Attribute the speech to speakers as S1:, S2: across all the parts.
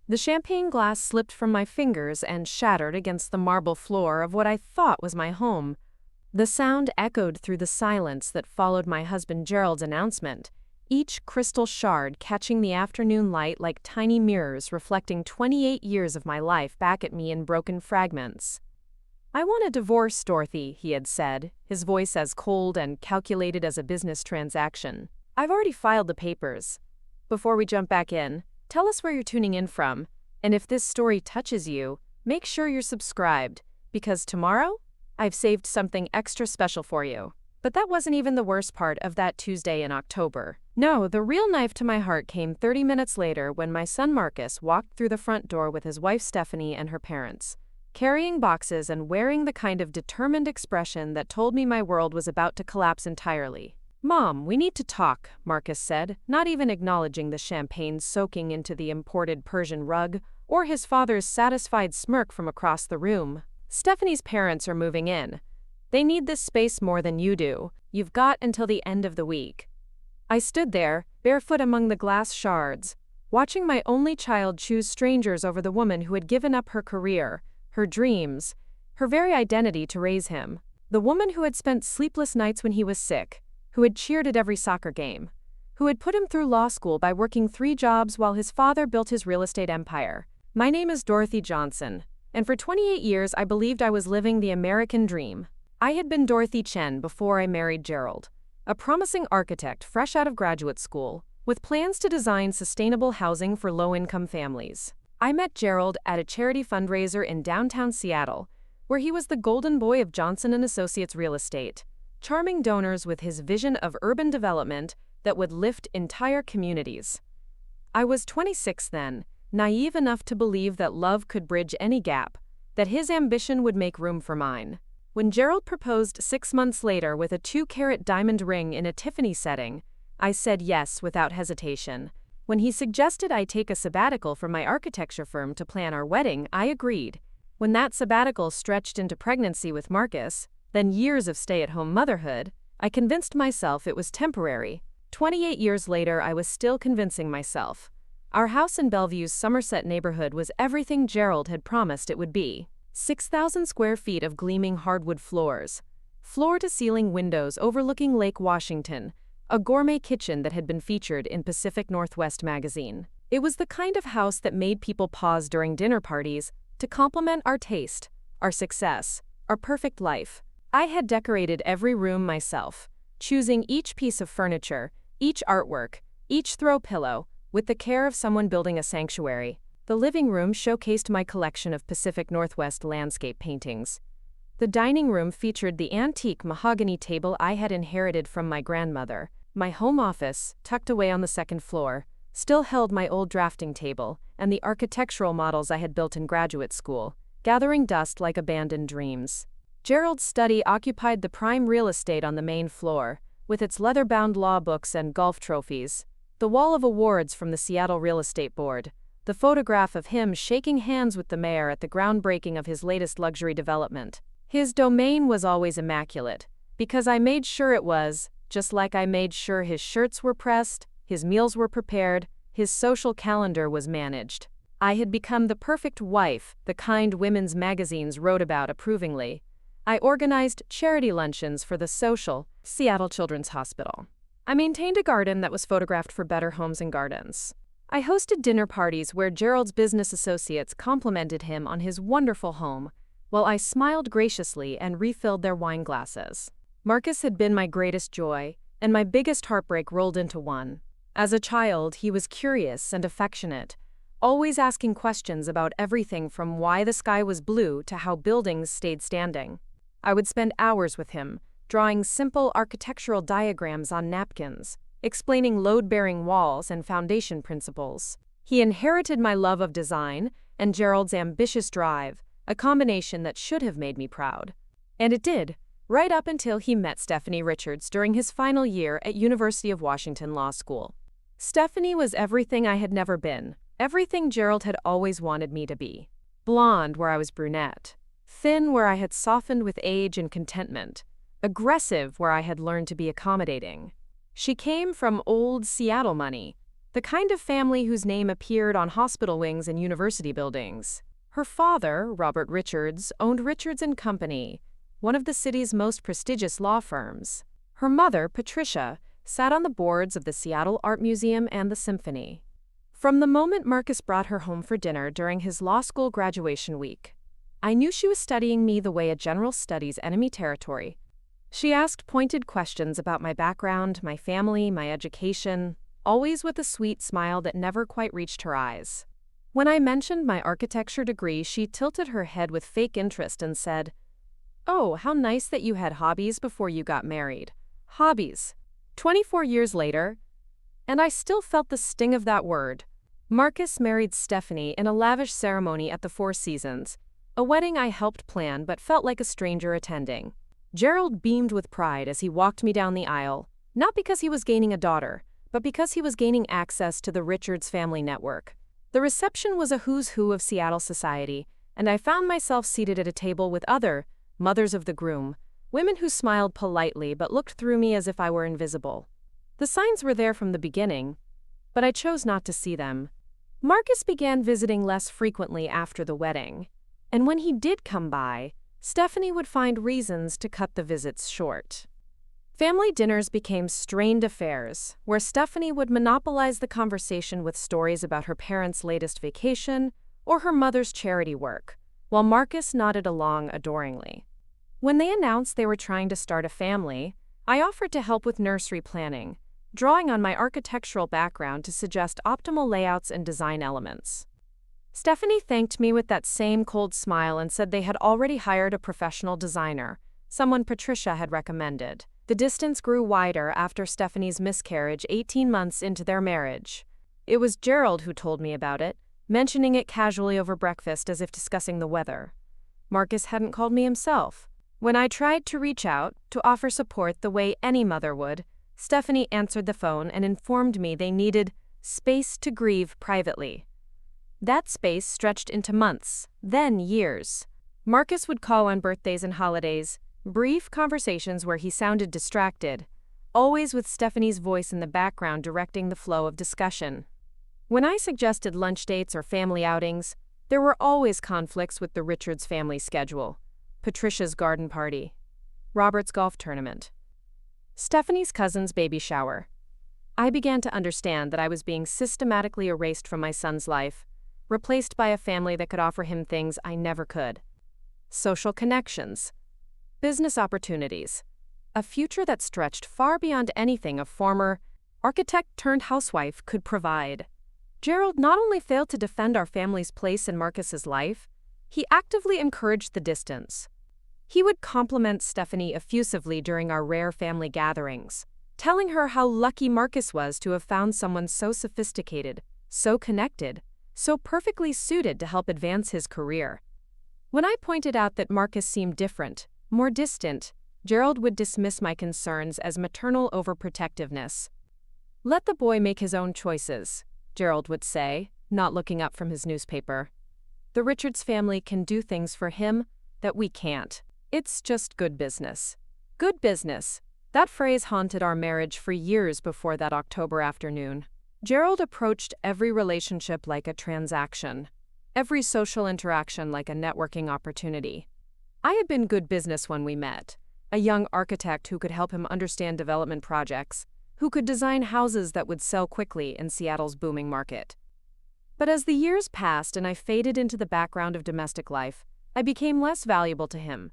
S1: The champagne glass slipped from my fingers and shattered against the marble floor of what I thought was my home. The sound echoed through the silence that followed my husband Gerald's announcement, each crystal shard catching the afternoon light like tiny mirrors reflecting 28 years of my life back at me in broken fragments. "I want a divorce, Dorothy," he had said, his voice as cold and calculated as a business transaction. "I've already filed the papers. Before we jump back in, tell us where you're tuning in from, and if this story touches you, make sure you're subscribed, because tomorrow, I've saved something extra special for you." But that wasn't even the worst part of that Tuesday in October. No, the real knife to my heart came 30 minutes later when my son Marcus walked through the front door with his wife Stephanie and her parents, carrying boxes and wearing the kind of determined expression that told me my world was about to collapse entirely. "Mom, we need to talk," Marcus said, not even acknowledging the champagne soaking into the imported Persian rug or his father's satisfied smirk from across the room. "Stephanie's parents are moving in. They need this space more than you do. You've got until the end of the week." I stood there, barefoot among the glass shards, watching my only child choose strangers over the woman who had given up her career, her dreams, her very identity to raise him. The woman who had spent sleepless nights when he was sick, who had cheered at every soccer game, who had put him through law school by working 3 jobs while his father built his real estate empire. My name is Dorothy Johnson, and for 28 years I believed I was living the American dream. I had been Dorothy Chen before I married Gerald, a promising architect fresh out of graduate school, with plans to design sustainable housing for low-income families. I met Gerald at a charity fundraiser in downtown Seattle, where he was the golden boy of Johnson & Associates Real Estate, charming donors with his vision of urban development that would lift entire communities. I was 26 then, naive enough to believe that love could bridge any gap, that his ambition would make room for mine. When Gerald proposed 6 months later with a 2-carat diamond ring in a Tiffany setting, I said yes without hesitation. When he suggested I take a sabbatical from my architecture firm to plan our wedding, I agreed. When that sabbatical stretched into pregnancy with Marcus, then years of stay-at-home motherhood, I convinced myself it was temporary. 28 years later, I was still convincing myself. Our house in Bellevue's Somerset neighborhood was everything Gerald had promised it would be. 6,000 square feet of gleaming hardwood floors, floor-to-ceiling windows overlooking Lake Washington, a gourmet kitchen that had been featured in Pacific Northwest magazine. It was the kind of house that made people pause during dinner parties to compliment our taste, our success, our perfect life. I had decorated every room myself, choosing each piece of furniture, each artwork, each throw pillow, with the care of someone building a sanctuary. The living room showcased my collection of Pacific Northwest landscape paintings. The dining room featured the antique mahogany table I had inherited from my grandmother. My home office, tucked away on the 2nd floor, still held my old drafting table and the architectural models I had built in graduate school, gathering dust like abandoned dreams. Gerald's study occupied the prime real estate on the main floor, with its leather-bound law books and golf trophies, the wall of awards from the Seattle Real Estate Board, the photograph of him shaking hands with the mayor at the groundbreaking of his latest luxury development. His domain was always immaculate, because I made sure it was, just like I made sure his shirts were pressed, his meals were prepared, his social calendar was managed. I had become the perfect wife, the kind women's magazines wrote about approvingly. I organized charity luncheons for the social Seattle Children's Hospital. I maintained a garden that was photographed for Better Homes and Gardens. I hosted dinner parties where Gerald's business associates complimented him on his wonderful home, while I smiled graciously and refilled their wine glasses. Marcus had been my greatest joy, and my biggest heartbreak rolled into one. As a child, he was curious and affectionate, always asking questions about everything from why the sky was blue to how buildings stayed standing. I would spend hours with him, drawing simple architectural diagrams on napkins, explaining load-bearing walls and foundation principles. He inherited my love of design and Gerald's ambitious drive, a combination that should have made me proud. And it did, right up until he met Stephanie Richards during his final year at University of Washington Law School. Stephanie was everything I had never been, everything Gerald had always wanted me to be. Blonde where I was brunette, thin where I had softened with age and contentment, aggressive where I had learned to be accommodating. She came from old Seattle money, The kind of family whose name appeared on hospital wings and university buildings. Her father, Robert Richards, owned Richards & Company, one of the city's most prestigious law firms. Her mother, Patricia, sat on the boards of the Seattle Art Museum and the Symphony. From the moment Marcus brought her home for dinner during his law school graduation week, I knew she was studying me the way a general studies enemy territory. She asked pointed questions about my background, my family, my education, always with a sweet smile that never quite reached her eyes. When I mentioned my architecture degree, she tilted her head with fake interest and said, "Oh, how nice that you had hobbies before you got married." Hobbies. 24 years later, and I still felt the sting of that word. Marcus married Stephanie in a lavish ceremony at the Four Seasons, a wedding I helped plan but felt like a stranger attending. Gerald beamed with pride as he walked me down the aisle, not because he was gaining a daughter, but because he was gaining access to the Richards family network. The reception was a who's who of Seattle society, and I found myself seated at a table with other mothers of the groom, women who smiled politely but looked through me as if I were invisible. The signs were there from the beginning, but I chose not to see them. Marcus began visiting less frequently after the wedding, and when he did come by, Stephanie would find reasons to cut the visits short. Family dinners became strained affairs, where Stephanie would monopolize the conversation with stories about her parents' latest vacation or her mother's charity work, while Marcus nodded along adoringly. When they announced they were trying to start a family, I offered to help with nursery planning, drawing on my architectural background to suggest optimal layouts and design elements. Stephanie thanked me with that same cold smile and said they had already hired a professional designer, someone Patricia had recommended. The distance grew wider after Stephanie's miscarriage 18 months into their marriage. It was Gerald who told me about it, mentioning it casually over breakfast as if discussing the weather. Marcus hadn't called me himself. When I tried to reach out, to offer support the way any mother would, Stephanie answered the phone and informed me they needed space to grieve privately. That space stretched into months, then years. Marcus would call on birthdays and holidays, brief conversations where he sounded distracted, always with Stephanie's voice in the background directing the flow of discussion. When I suggested lunch dates or family outings, there were always conflicts with the Richards family schedule. Patricia's garden party, Robert's golf tournament, Stephanie's cousin's baby shower. I began to understand that I was being systematically erased from my son's life, replaced by a family that could offer him things I never could. Social connections, business opportunities, a future that stretched far beyond anything a former architect-turned-housewife could provide. Gerald not only failed to defend our family's place in Marcus's life, he actively encouraged the distance. He would compliment Stephanie effusively during our rare family gatherings, telling her how lucky Marcus was to have found someone so sophisticated, so connected, so perfectly suited to help advance his career. When I pointed out that Marcus seemed different, more distant, Gerald would dismiss my concerns as maternal overprotectiveness. "Let the boy make his own choices," Gerald would say, not looking up from his newspaper. "The Richards family can do things for him that we can't. It's just good business." Good business. That phrase haunted our marriage for years before that October afternoon. Gerald approached every relationship like a transaction, every social interaction like a networking opportunity. I had been good business when we met, a young architect who could help him understand development projects, who could design houses that would sell quickly in Seattle's booming market. But as the years passed and I faded into the background of domestic life, I became less valuable to him.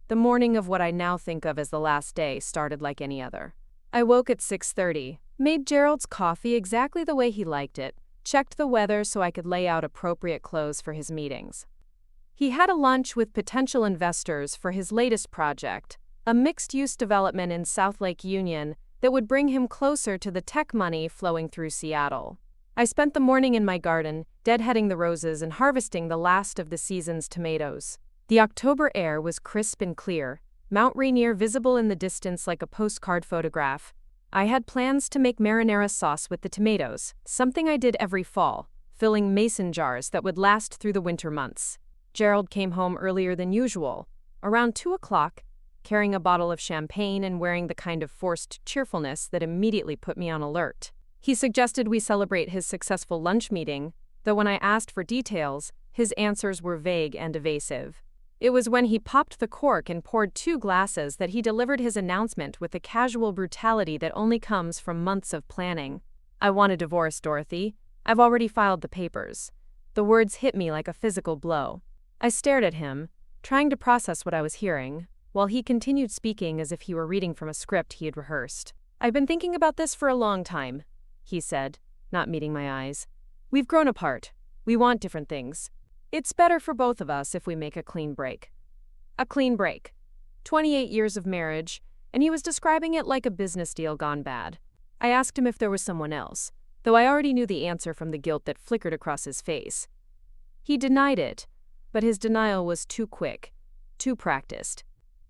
S1: The morning of what I now think of as the last day started like any other. I woke at 6:30, made Gerald's coffee exactly the way he liked it, checked the weather so I could lay out appropriate clothes for his meetings. He had a lunch with potential investors for his latest project, a mixed-use development in South Lake Union that would bring him closer to the tech money flowing through Seattle. I spent the morning in my garden, deadheading the roses and harvesting the last of the season's tomatoes. The October air was crisp and clear, Mount Rainier visible in the distance like a postcard photograph. I had plans to make marinara sauce with the tomatoes, something I did every fall, filling mason jars that would last through the winter months. Gerald came home earlier than usual, around 2 o'clock, carrying a bottle of champagne and wearing the kind of forced cheerfulness that immediately put me on alert. He suggested we celebrate his successful lunch meeting, though when I asked for details, his answers were vague and evasive. It was when he popped the cork and poured 2 glasses that he delivered his announcement with the casual brutality that only comes from months of planning. "I want a divorce, Dorothy. I've already filed the papers." The words hit me like a physical blow. I stared at him, trying to process what I was hearing, while he continued speaking as if he were reading from a script he had rehearsed. "I've been thinking about this for a long time," he said, not meeting my eyes. "We've grown apart. We want different things. It's better for both of us if we make a clean break." A clean break. 28 years of marriage, and he was describing it like a business deal gone bad. I asked him if there was someone else, though I already knew the answer from the guilt that flickered across his face. He denied it, but his denial was too quick, too practiced.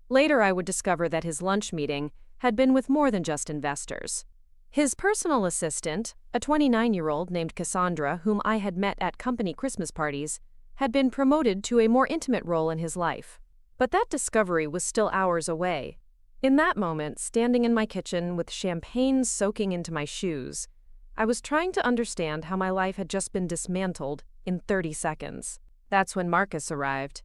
S1: Later I would discover that his lunch meeting had been with more than just investors. His personal assistant, a 29-year-old named Cassandra whom I had met at company Christmas parties, had been promoted to a more intimate role in his life. But that discovery was still hours away. In that moment, standing in my kitchen with champagne soaking into my shoes, I was trying to understand how my life had just been dismantled in 30 seconds. That's when Marcus arrived.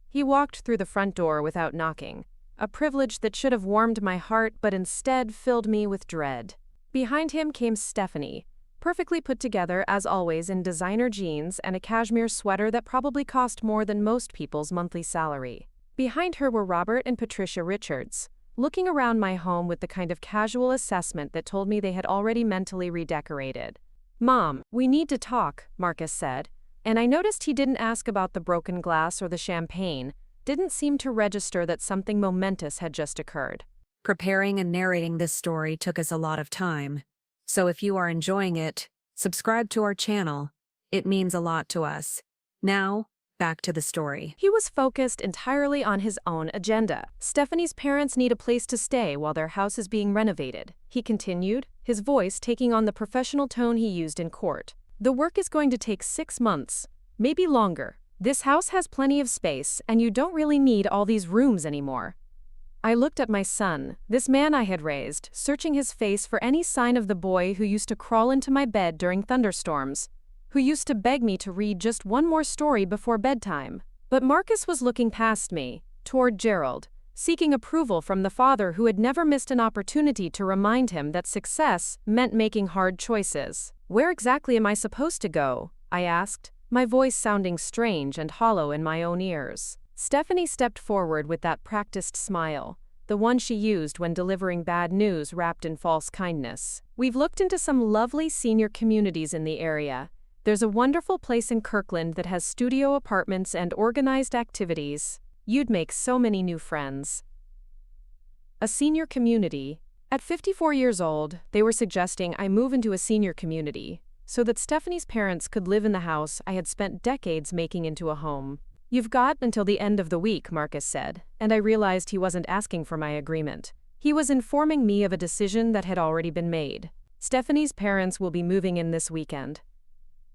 S1: He walked through the front door without knocking, a privilege that should have warmed my heart but instead filled me with dread. Behind him came Stephanie, perfectly put together as always in designer jeans and a cashmere sweater that probably cost more than most people's monthly salary. Behind her were Robert and Patricia Richards, looking around my home with the kind of casual assessment that told me they had already mentally redecorated. "Mom, we need to talk," Marcus said, and I noticed he didn't ask about the broken glass or the champagne, didn't seem to register that something momentous had just occurred.
S2: Preparing and narrating this story took us a lot of time. So if you are enjoying it, subscribe to our channel. It means a lot to us. Now, back to the story.
S1: He was focused entirely on his own agenda. "Stephanie's parents need a place to stay while their house is being renovated," he continued, his voice taking on the professional tone he used in court. "The work is going to take 6 months, maybe longer. This house has plenty of space, and you don't really need all these rooms anymore." I looked at my son, this man I had raised, searching his face for any sign of the boy who used to crawl into my bed during thunderstorms, who used to beg me to read just one more story before bedtime. But Marcus was looking past me, toward Gerald, seeking approval from the father who had never missed an opportunity to remind him that success meant making hard choices. "Where exactly am I supposed to go?" I asked, my voice sounding strange and hollow in my own ears. Stephanie stepped forward with that practiced smile, the one she used when delivering bad news wrapped in false kindness. "We've looked into some lovely senior communities in the area. There's a wonderful place in Kirkland that has studio apartments and organized activities. You'd make so many new friends." A senior community. At 54 years old, they were suggesting I move into a senior community, so that Stephanie's parents could live in the house I had spent decades making into a home. "You've got until the end of the week," Marcus said, and I realized he wasn't asking for my agreement. He was informing me of a decision that had already been made. Stephanie's parents will be moving in this weekend.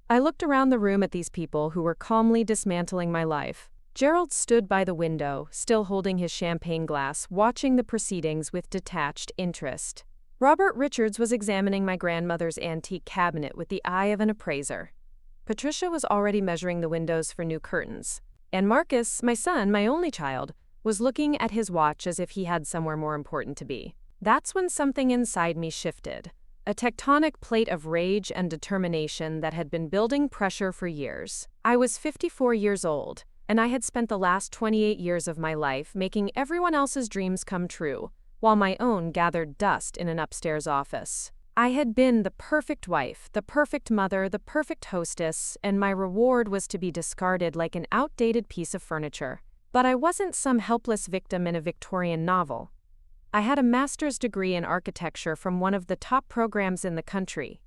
S1: I looked around the room at these people who were calmly dismantling my life. Gerald stood by the window, still holding his champagne glass, watching the proceedings with detached interest. Robert Richards was examining my grandmother's antique cabinet with the eye of an appraiser. Patricia was already measuring the windows for new curtains. And Marcus, my son, my only child, was looking at his watch as if he had somewhere more important to be. That's when something inside me shifted. A tectonic plate of rage and determination that had been building pressure for years. I was 54 years old, and I had spent the last 28 years of my life making everyone else's dreams come true, while my own gathered dust in an upstairs office. I had been the perfect wife, the perfect mother, the perfect hostess, and my reward was to be discarded like an outdated piece of furniture. But I wasn't some helpless victim in a Victorian novel. I had a master's degree in architecture from one of the top programs in the country.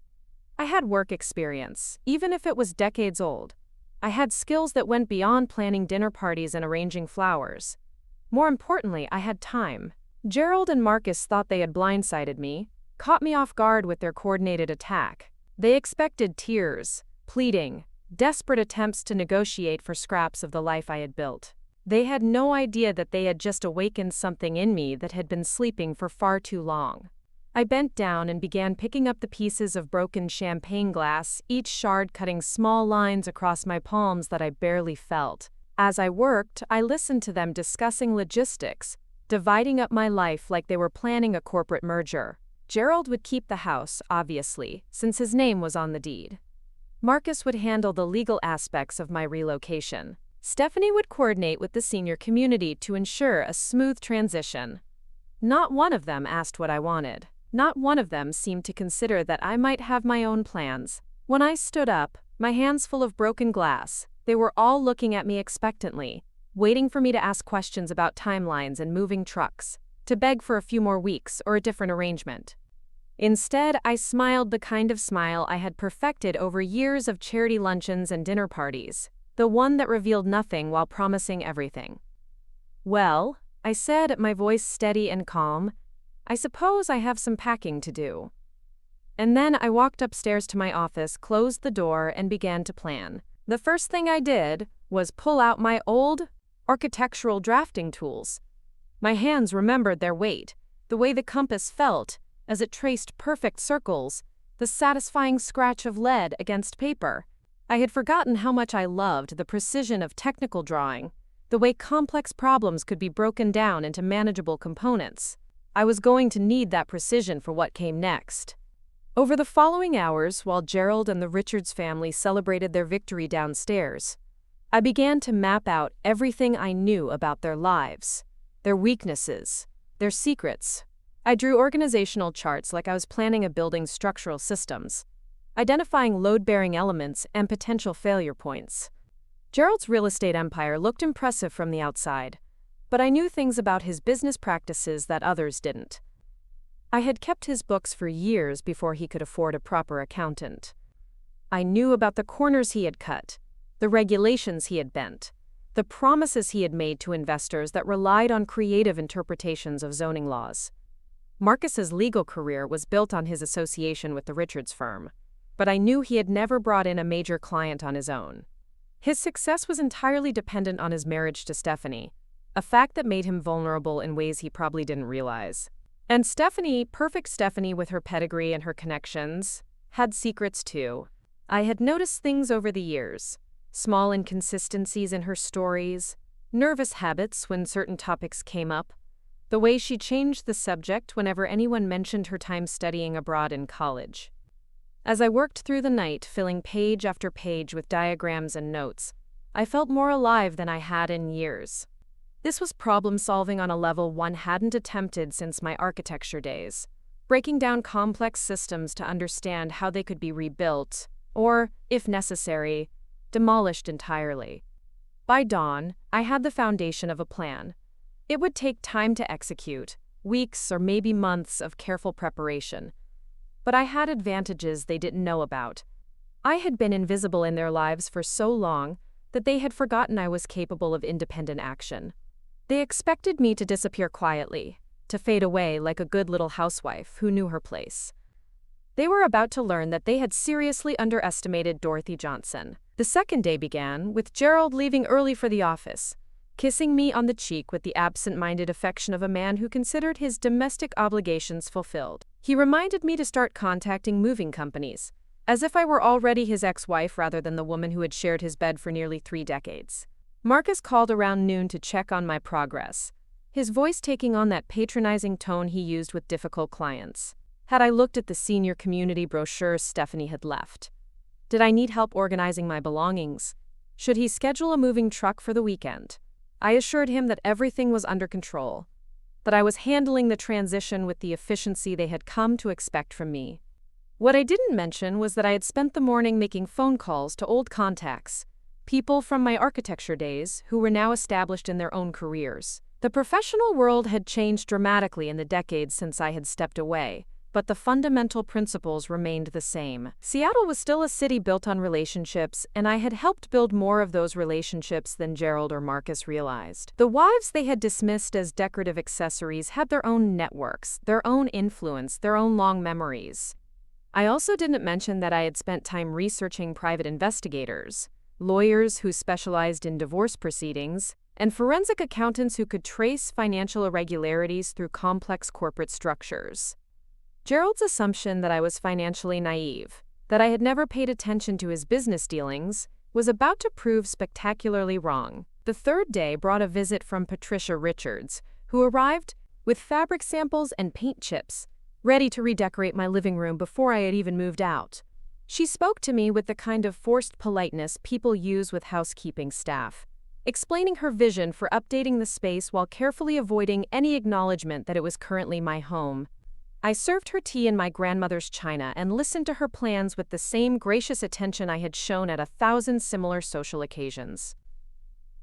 S1: I had work experience, even if it was decades old. I had skills that went beyond planning dinner parties and arranging flowers. More importantly, I had time. Gerald and Marcus thought they had blindsided me, caught me off guard with their coordinated attack. They expected tears, pleading, desperate attempts to negotiate for scraps of the life I had built. They had no idea that they had just awakened something in me that had been sleeping for far too long. I bent down and began picking up the pieces of broken champagne glass, each shard cutting small lines across my palms that I barely felt. As I worked, I listened to them discussing logistics, dividing up my life like they were planning a corporate merger. Gerald would keep the house, obviously, since his name was on the deed. Marcus would handle the legal aspects of my relocation. Stephanie would coordinate with the senior community to ensure a smooth transition. Not one of them asked what I wanted. Not one of them seemed to consider that I might have my own plans. When I stood up, my hands full of broken glass, they were all looking at me expectantly, waiting for me to ask questions about timelines and moving trucks, to beg for a few more weeks or a different arrangement. Instead, I smiled the kind of smile I had perfected over years of charity luncheons and dinner parties, the one that revealed nothing while promising everything. "Well," I said, my voice steady and calm, "I suppose I have some packing to do." And then I walked upstairs to my office, closed the door, and began to plan. The first thing I did was pull out my old architectural drafting tools. My hands remembered their weight, the way the compass felt as it traced perfect circles, the satisfying scratch of lead against paper. I had forgotten how much I loved the precision of technical drawing, the way complex problems could be broken down into manageable components. I was going to need that precision for what came next. Over the following hours, while Gerald and the Richards family celebrated their victory downstairs, I began to map out everything I knew about their lives, their weaknesses, their secrets. I drew organizational charts like I was planning a building's structural systems, identifying load-bearing elements and potential failure points. Gerald's real estate empire looked impressive from the outside, but I knew things about his business practices that others didn't. I had kept his books for years before he could afford a proper accountant. I knew about the corners he had cut, the regulations he had bent, the promises he had made to investors that relied on creative interpretations of zoning laws. Marcus's legal career was built on his association with the Richards firm, but I knew he had never brought in a major client on his own. His success was entirely dependent on his marriage to Stephanie, a fact that made him vulnerable in ways he probably didn't realize. And Stephanie, perfect Stephanie with her pedigree and her connections, had secrets too. I had noticed things over the years, small inconsistencies in her stories, nervous habits when certain topics came up, the way she changed the subject whenever anyone mentioned her time studying abroad in college. As I worked through the night, filling page after page with diagrams and notes, I felt more alive than I had in years. This was problem-solving on a level one hadn't attempted since my architecture days, breaking down complex systems to understand how they could be rebuilt, or, if necessary, demolished entirely. By dawn, I had the foundation of a plan. It would take time to execute, weeks or maybe months of careful preparation. But I had advantages they didn't know about. I had been invisible in their lives for so long that they had forgotten I was capable of independent action. They expected me to disappear quietly, to fade away like a good little housewife who knew her place. They were about to learn that they had seriously underestimated Dorothy Johnson. The second day began with Gerald leaving early for the office, kissing me on the cheek with the absent-minded affection of a man who considered his domestic obligations fulfilled. He reminded me to start contacting moving companies, as if I were already his ex-wife rather than the woman who had shared his bed for nearly 3 decades. Marcus called around noon to check on my progress, his voice taking on that patronizing tone he used with difficult clients. Had I looked at the senior community brochure Stephanie had left? Did I need help organizing my belongings? Should he schedule a moving truck for the weekend? I assured him that everything was under control, that I was handling the transition with the efficiency they had come to expect from me. What I didn't mention was that I had spent the morning making phone calls to old contacts, people from my architecture days who were now established in their own careers. The professional world had changed dramatically in the decades since I had stepped away, but the fundamental principles remained the same. Seattle was still a city built on relationships, and I had helped build more of those relationships than Gerald or Marcus realized. The wives they had dismissed as decorative accessories had their own networks, their own influence, their own long memories. I also didn't mention that I had spent time researching private investigators, lawyers who specialized in divorce proceedings, and forensic accountants who could trace financial irregularities through complex corporate structures. Gerald's assumption that I was financially naive, that I had never paid attention to his business dealings, was about to prove spectacularly wrong. The third day brought a visit from Patricia Richards, who arrived with fabric samples and paint chips, ready to redecorate my living room before I had even moved out. She spoke to me with the kind of forced politeness people use with housekeeping staff, explaining her vision for updating the space while carefully avoiding any acknowledgement that it was currently my home. I served her tea in my grandmother's china and listened to her plans with the same gracious attention I had shown at 1,000 similar social occasions.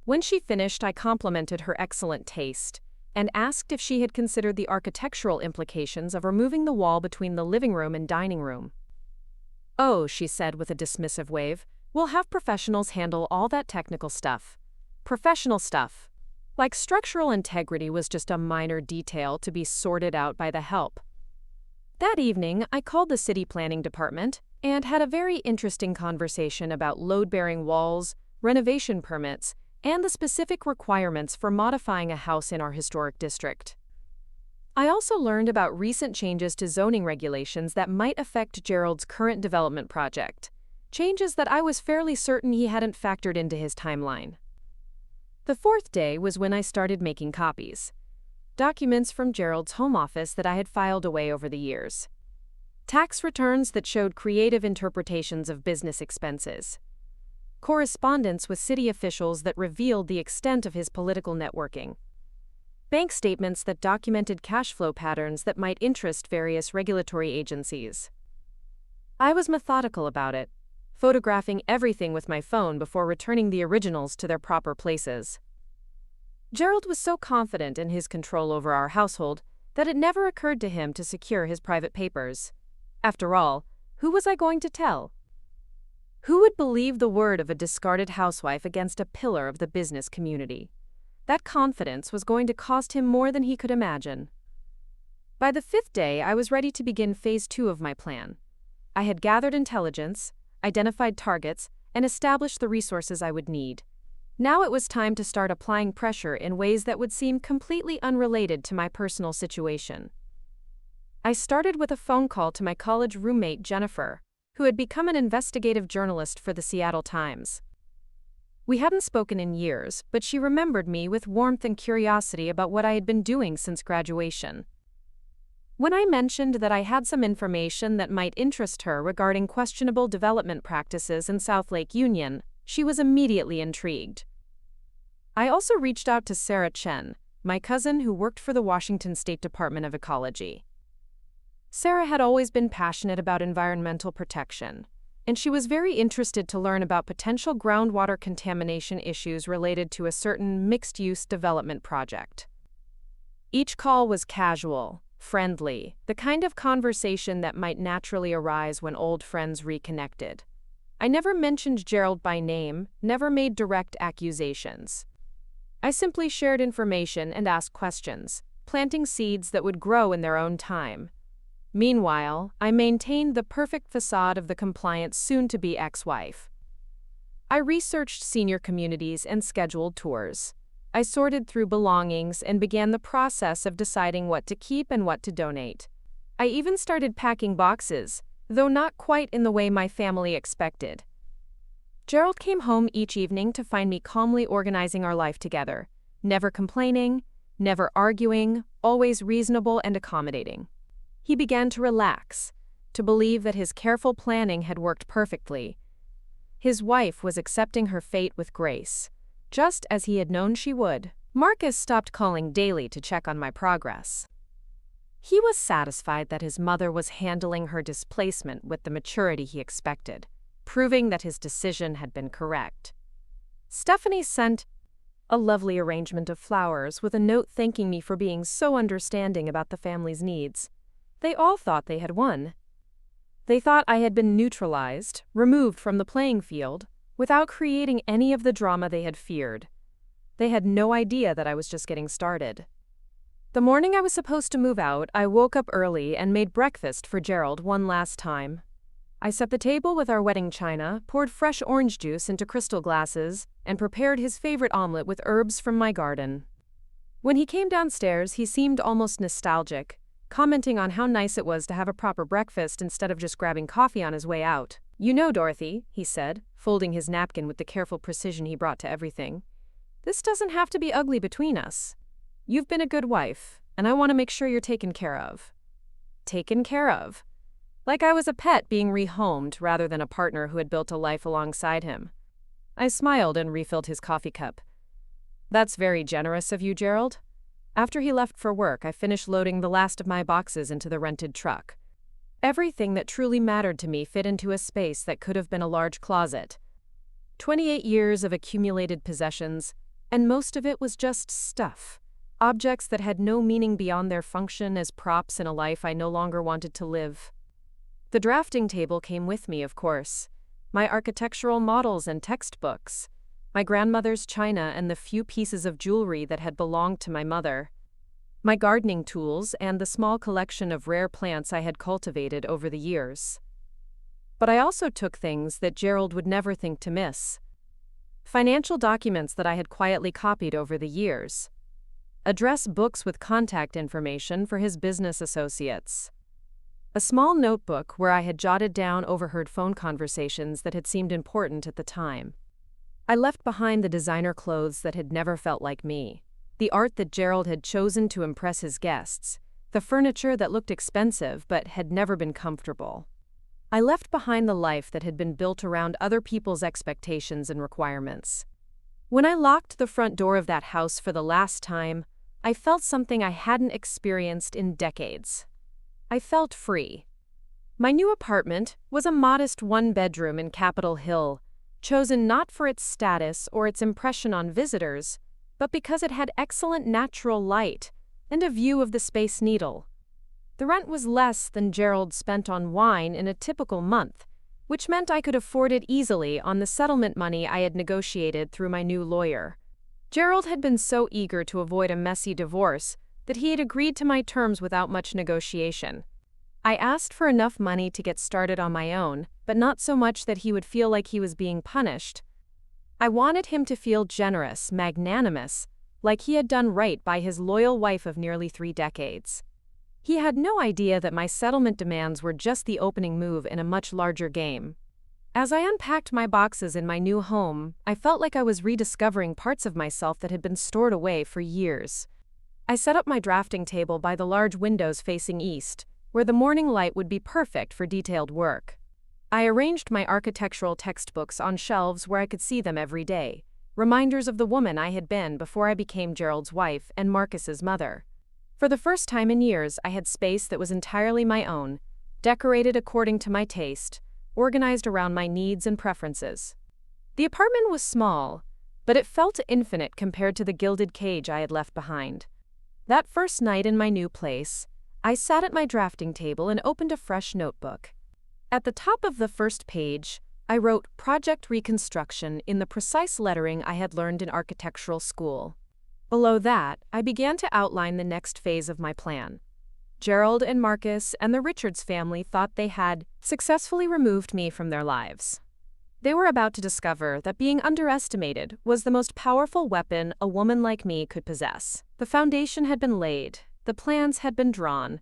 S1: When she finished, I complimented her excellent taste and asked if she had considered the architectural implications of removing the wall between the living room and dining room. "Oh," she said with a dismissive wave, "we'll have professionals handle all that technical stuff." Professional stuff. Like structural integrity was just a minor detail to be sorted out by the help. That evening, I called the city planning department and had a very interesting conversation about load-bearing walls, renovation permits, and the specific requirements for modifying a house in our historic district. I also learned about recent changes to zoning regulations that might affect Gerald's current development project, changes that I was fairly certain he hadn't factored into his timeline. The fourth day was when I started making copies. Documents from Gerald's home office that I had filed away over the years. Tax returns that showed creative interpretations of business expenses. Correspondence with city officials that revealed the extent of his political networking. Bank statements that documented cash flow patterns that might interest various regulatory agencies. I was methodical about it, photographing everything with my phone before returning the originals to their proper places. Gerald was so confident in his control over our household that it never occurred to him to secure his private papers. After all, who was I going to tell? Who would believe the word of a discarded housewife against a pillar of the business community? That confidence was going to cost him more than he could imagine. By the fifth day, I was ready to begin phase 2 of my plan. I had gathered intelligence, identified targets, and established the resources I would need. Now it was time to start applying pressure in ways that would seem completely unrelated to my personal situation. I started with a phone call to my college roommate Jennifer, who had become an investigative journalist for the Seattle Times. We hadn't spoken in years, but she remembered me with warmth and curiosity about what I had been doing since graduation. When I mentioned that I had some information that might interest her regarding questionable development practices in South Lake Union, she was immediately intrigued. I also reached out to Sarah Chen, my cousin who worked for the Washington State Department of Ecology. Sarah had always been passionate about environmental protection, and she was very interested to learn about potential groundwater contamination issues related to a certain mixed-use development project. Each call was casual, friendly, the kind of conversation that might naturally arise when old friends reconnected. I never mentioned Gerald by name, never made direct accusations. I simply shared information and asked questions, planting seeds that would grow in their own time. Meanwhile, I maintained the perfect facade of the compliant soon-to-be ex-wife. I researched senior communities and scheduled tours. I sorted through belongings and began the process of deciding what to keep and what to donate. I even started packing boxes, though not quite in the way my family expected. Gerald came home each evening to find me calmly organizing our life together, never complaining, never arguing, always reasonable and accommodating. He began to relax, to believe that his careful planning had worked perfectly. His wife was accepting her fate with grace, just as he had known she would. Marcus stopped calling daily to check on my progress. He was satisfied that his mother was handling her displacement with the maturity he expected, proving that his decision had been correct. Stephanie sent a lovely arrangement of flowers with a note thanking me for being so understanding about the family's needs. They all thought they had won. They thought I had been neutralized, removed from the playing field, without creating any of the drama they had feared. They had no idea that I was just getting started. The morning I was supposed to move out, I woke up early and made breakfast for Gerald one last time. I set the table with our wedding china, poured fresh orange juice into crystal glasses, and prepared his favorite omelet with herbs from my garden. When he came downstairs, he seemed almost nostalgic, commenting on how nice it was to have a proper breakfast instead of just grabbing coffee on his way out. "You know, Dorothy," he said, folding his napkin with the careful precision he brought to everything, "this doesn't have to be ugly between us. You've been a good wife, and I want to make sure you're taken care of." Taken care of? Like I was a pet being rehomed rather than a partner who had built a life alongside him. I smiled and refilled his coffee cup. "That's very generous of you, Gerald." After he left for work, I finished loading the last of my boxes into the rented truck. Everything that truly mattered to me fit into a space that could have been a large closet. 28 years of accumulated possessions, and most of it was just stuff. Objects that had no meaning beyond their function as props in a life I no longer wanted to live. The drafting table came with me, of course. My architectural models and textbooks. My grandmother's china and the few pieces of jewelry that had belonged to my mother. My gardening tools and the small collection of rare plants I had cultivated over the years. But I also took things that Gerald would never think to miss. Financial documents that I had quietly copied over the years. Address books with contact information for his business associates. A small notebook where I had jotted down overheard phone conversations that had seemed important at the time. I left behind the designer clothes that had never felt like me, the art that Gerald had chosen to impress his guests, the furniture that looked expensive but had never been comfortable. I left behind the life that had been built around other people's expectations and requirements. When I locked the front door of that house for the last time, I felt something I hadn't experienced in decades. I felt free. My new apartment was a modest one-bedroom in Capitol Hill, chosen not for its status or its impression on visitors, but because it had excellent natural light and a view of the Space Needle. The rent was less than Gerald spent on wine in a typical month, which meant I could afford it easily on the settlement money I had negotiated through my new lawyer. Gerald had been so eager to avoid a messy divorce that he had agreed to my terms without much negotiation. I asked for enough money to get started on my own, but not so much that he would feel like he was being punished. I wanted him to feel generous, magnanimous, like he had done right by his loyal wife of nearly 3 decades. He had no idea that my settlement demands were just the opening move in a much larger game. As I unpacked my boxes in my new home, I felt like I was rediscovering parts of myself that had been stored away for years. I set up my drafting table by the large windows facing east, where the morning light would be perfect for detailed work. I arranged my architectural textbooks on shelves where I could see them every day, reminders of the woman I had been before I became Gerald's wife and Marcus's mother. For the first time in years, I had space that was entirely my own, decorated according to my taste, organized around my needs and preferences. The apartment was small, but it felt infinite compared to the gilded cage I had left behind. That first night in my new place, I sat at my drafting table and opened a fresh notebook. At the top of the first page, I wrote Project Reconstruction in the precise lettering I had learned in architectural school. Below that, I began to outline the next phase of my plan. Gerald and Marcus and the Richards family thought they had successfully removed me from their lives. They were about to discover that being underestimated was the most powerful weapon a woman like me could possess. The foundation had been laid, the plans had been drawn.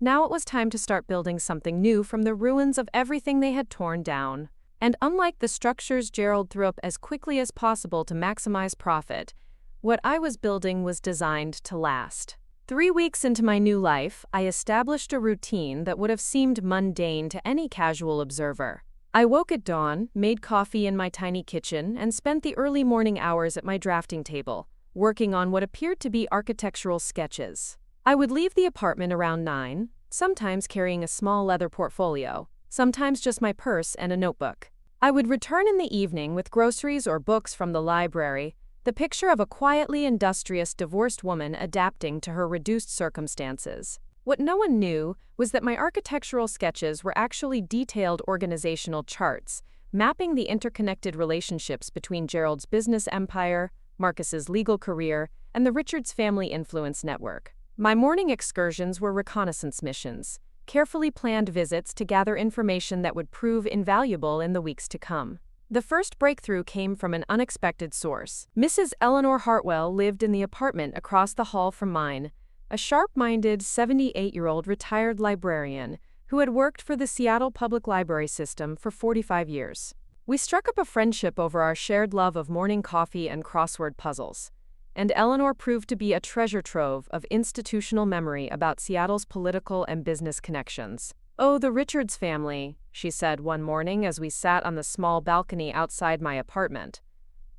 S1: Now it was time to start building something new from the ruins of everything they had torn down. And unlike the structures Gerald threw up as quickly as possible to maximize profit, what I was building was designed to last. 3 weeks into my new life, I established a routine that would have seemed mundane to any casual observer. I woke at dawn, made coffee in my tiny kitchen, and spent the early morning hours at my drafting table, working on what appeared to be architectural sketches. I would leave the apartment around 9, sometimes carrying a small leather portfolio, sometimes just my purse and a notebook. I would return in the evening with groceries or books from the library, the picture of a quietly industrious divorced woman adapting to her reduced circumstances. What no one knew was that my architectural sketches were actually detailed organizational charts, mapping the interconnected relationships between Gerald's business empire, Marcus's legal career, and the Richards family influence network. My morning excursions were reconnaissance missions, carefully planned visits to gather information that would prove invaluable in the weeks to come. The first breakthrough came from an unexpected source. Mrs. Eleanor Hartwell lived in the apartment across the hall from mine, a sharp-minded 78-year-old retired librarian who had worked for the Seattle Public Library System for 45 years. We struck up a friendship over our shared love of morning coffee and crossword puzzles, and Eleanor proved to be a treasure trove of institutional memory about Seattle's political and business connections. "Oh, the Richards family," she said one morning as we sat on the small balcony outside my apartment,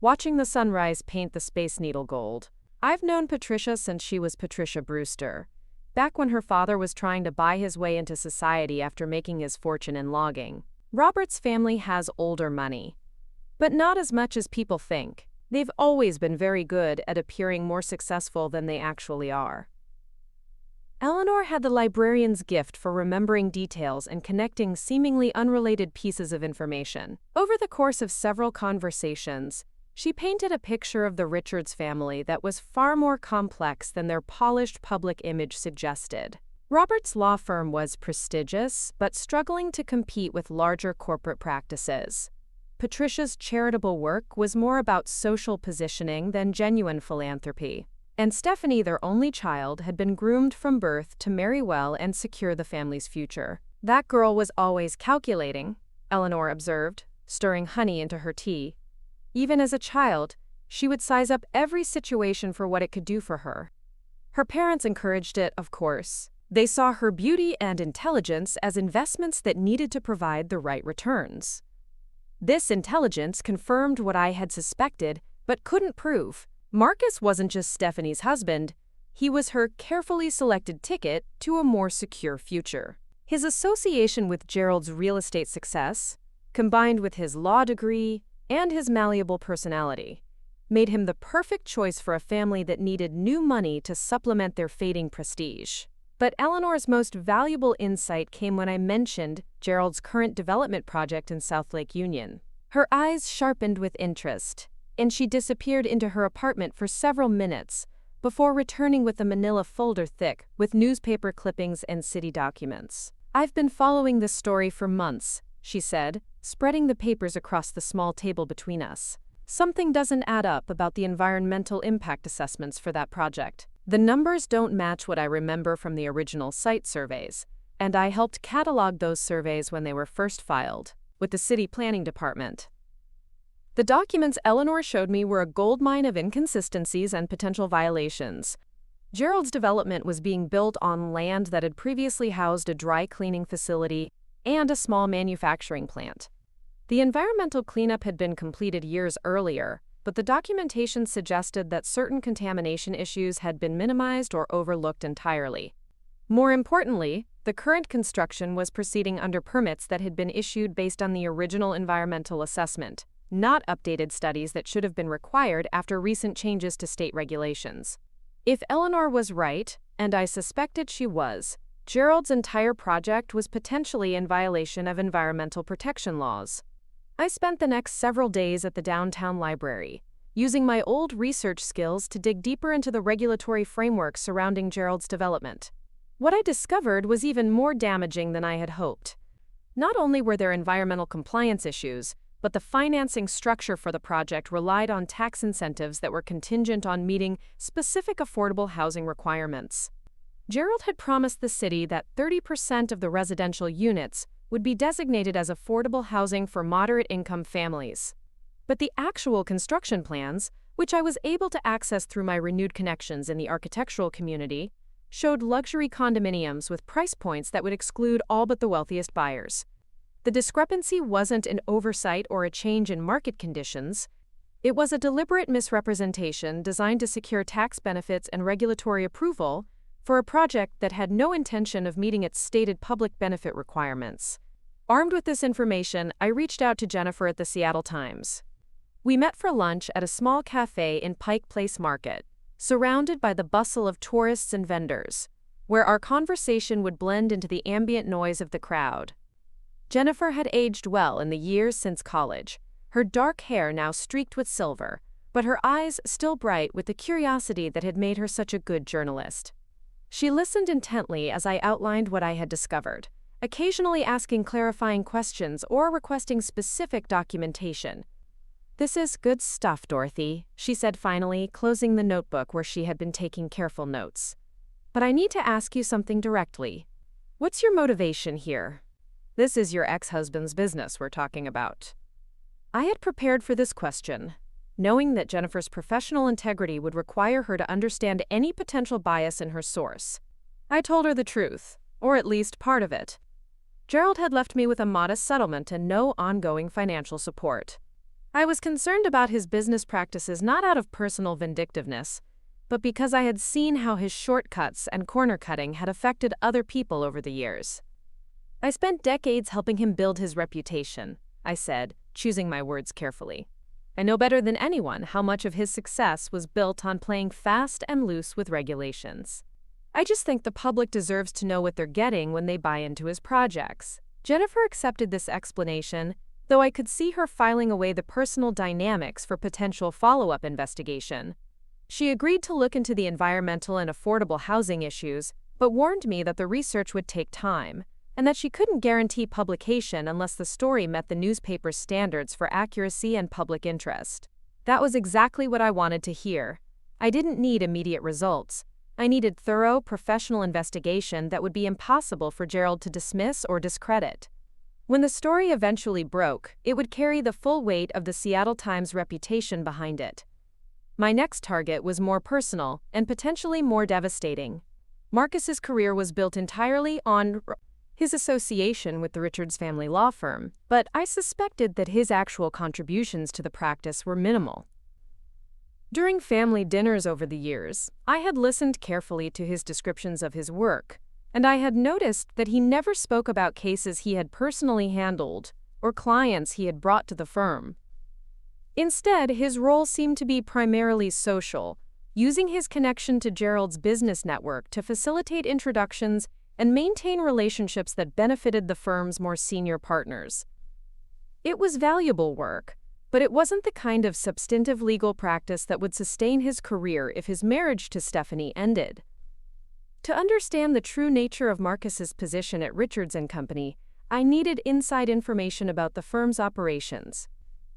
S1: watching the sunrise paint the Space Needle gold. "I've known Patricia since she was Patricia Brewster, back when her father was trying to buy his way into society after making his fortune in logging. Robert's family has older money, but not as much as people think. They've always been very good at appearing more successful than they actually are." Eleanor had the librarian's gift for remembering details and connecting seemingly unrelated pieces of information. Over the course of several conversations, she painted a picture of the Richards family that was far more complex than their polished public image suggested. Robert's law firm was prestigious, but struggling to compete with larger corporate practices. Patricia's charitable work was more about social positioning than genuine philanthropy. And Stephanie, their only child, had been groomed from birth to marry well and secure the family's future. "That girl was always calculating," Eleanor observed, stirring honey into her tea. "Even as a child, she would size up every situation for what it could do for her. Her parents encouraged it, of course. They saw her beauty and intelligence as investments that needed to provide the right returns. This intelligence confirmed what I had suspected but couldn't prove. Marcus wasn't just Stephanie's husband, he was her carefully selected ticket to a more secure future. His association with Gerald's real estate success, combined with his law degree and his malleable personality, made him the perfect choice for a family that needed new money to supplement their fading prestige. But Eleanor's most valuable insight came when I mentioned Gerald's current development project in South Lake Union. Her eyes sharpened with interest, and she disappeared into her apartment for several minutes before returning with a manila folder thick with newspaper clippings and city documents. "I've been following this story for months," she said, spreading the papers across the small table between us. "Something doesn't add up about the environmental impact assessments for that project. The numbers don't match what I remember from the original site surveys, and I helped catalog those surveys when they were first filed with the city planning department." The documents Eleanor showed me were a goldmine of inconsistencies and potential violations. Gerald's development was being built on land that had previously housed a dry cleaning facility and a small manufacturing plant. The environmental cleanup had been completed years earlier, but the documentation suggested that certain contamination issues had been minimized or overlooked entirely. More importantly, the current construction was proceeding under permits that had been issued based on the original environmental assessment, not updated studies that should have been required after recent changes to state regulations. If Eleanor was right, and I suspected she was, Gerald's entire project was potentially in violation of environmental protection laws. I spent the next several days at the downtown library, using my old research skills to dig deeper into the regulatory framework surrounding Gerald's development. What I discovered was even more damaging than I had hoped. Not only were there environmental compliance issues, but the financing structure for the project relied on tax incentives that were contingent on meeting specific affordable housing requirements. Gerald had promised the city that 30% of the residential units would be designated as affordable housing for moderate-income families. But the actual construction plans, which I was able to access through my renewed connections in the architectural community, showed luxury condominiums with price points that would exclude all but the wealthiest buyers. The discrepancy wasn't an oversight or a change in market conditions. It was a deliberate misrepresentation designed to secure tax benefits and regulatory approval for a project that had no intention of meeting its stated public benefit requirements. Armed with this information, I reached out to Jennifer at the Seattle Times. We met for lunch at a small cafe in Pike Place Market, surrounded by the bustle of tourists and vendors, where our conversation would blend into the ambient noise of the crowd. Jennifer had aged well in the years since college, her dark hair now streaked with silver, but her eyes still bright with the curiosity that had made her such a good journalist. She listened intently as I outlined what I had discovered, occasionally asking clarifying questions or requesting specific documentation. "This is good stuff, Dorothy," she said finally, closing the notebook where she had been taking careful notes. But I need to ask you something directly. What's your motivation here? This is your ex-husband's business we're talking about. I had prepared for this question, knowing that Jennifer's professional integrity would require her to understand any potential bias in her source. I told her the truth, or at least part of it. Gerald had left me with a modest settlement and no ongoing financial support. I was concerned about his business practices not out of personal vindictiveness, but because I had seen how his shortcuts and corner cutting had affected other people over the years. I spent decades helping him build his reputation, I said, choosing my words carefully. I know better than anyone how much of his success was built on playing fast and loose with regulations. I just think the public deserves to know what they're getting when they buy into his projects. Jennifer accepted this explanation, though I could see her filing away the personal dynamics for potential follow-up investigation. She agreed to look into the environmental and affordable housing issues, but warned me that the research would take time, and that she couldn't guarantee publication unless the story met the newspaper's standards for accuracy and public interest. That was exactly what I wanted to hear. I didn't need immediate results. I needed thorough, professional investigation that would be impossible for Gerald to dismiss or discredit. When the story eventually broke, it would carry the full weight of the Seattle Times reputation behind it. My next target was more personal and potentially more devastating. Marcus's career was built entirely on his association with the Richards family law firm, but I suspected that his actual contributions to the practice were minimal. During family dinners over the years, I had listened carefully to his descriptions of his work, and I had noticed that he never spoke about cases he had personally handled or clients he had brought to the firm. Instead, his role seemed to be primarily social, using his connection to Gerald's business network to facilitate introductions and maintain relationships that benefited the firm's more senior partners. It was valuable work, but it wasn't the kind of substantive legal practice that would sustain his career if his marriage to Stephanie ended. To understand the true nature of Marcus's position at Richards & Company, I needed inside information about the firm's operations.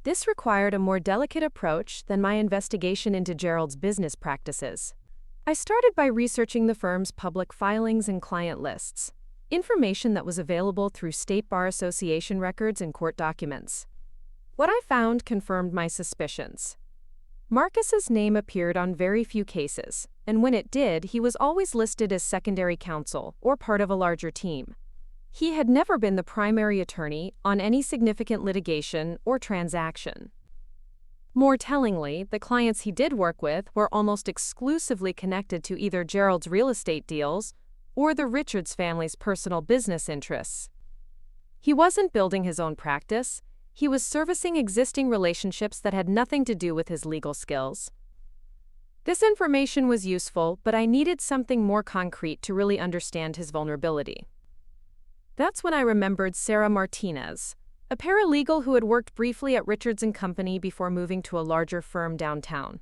S1: This required a more delicate approach than my investigation into Gerald's business practices. I started by researching the firm's public filings and client lists, information that was available through State Bar Association records and court documents. What I found confirmed my suspicions. Marcus's name appeared on very few cases, and when it did, he was always listed as secondary counsel or part of a larger team. He had never been the primary attorney on any significant litigation or transaction. More tellingly, the clients he did work with were almost exclusively connected to either Gerald's real estate deals or the Richards family's personal business interests. He wasn't building his own practice. He was servicing existing relationships that had nothing to do with his legal skills. This information was useful, but I needed something more concrete to really understand his vulnerability. That's when I remembered Sarah Martinez, a paralegal who had worked briefly at Richards & Company before moving to a larger firm downtown.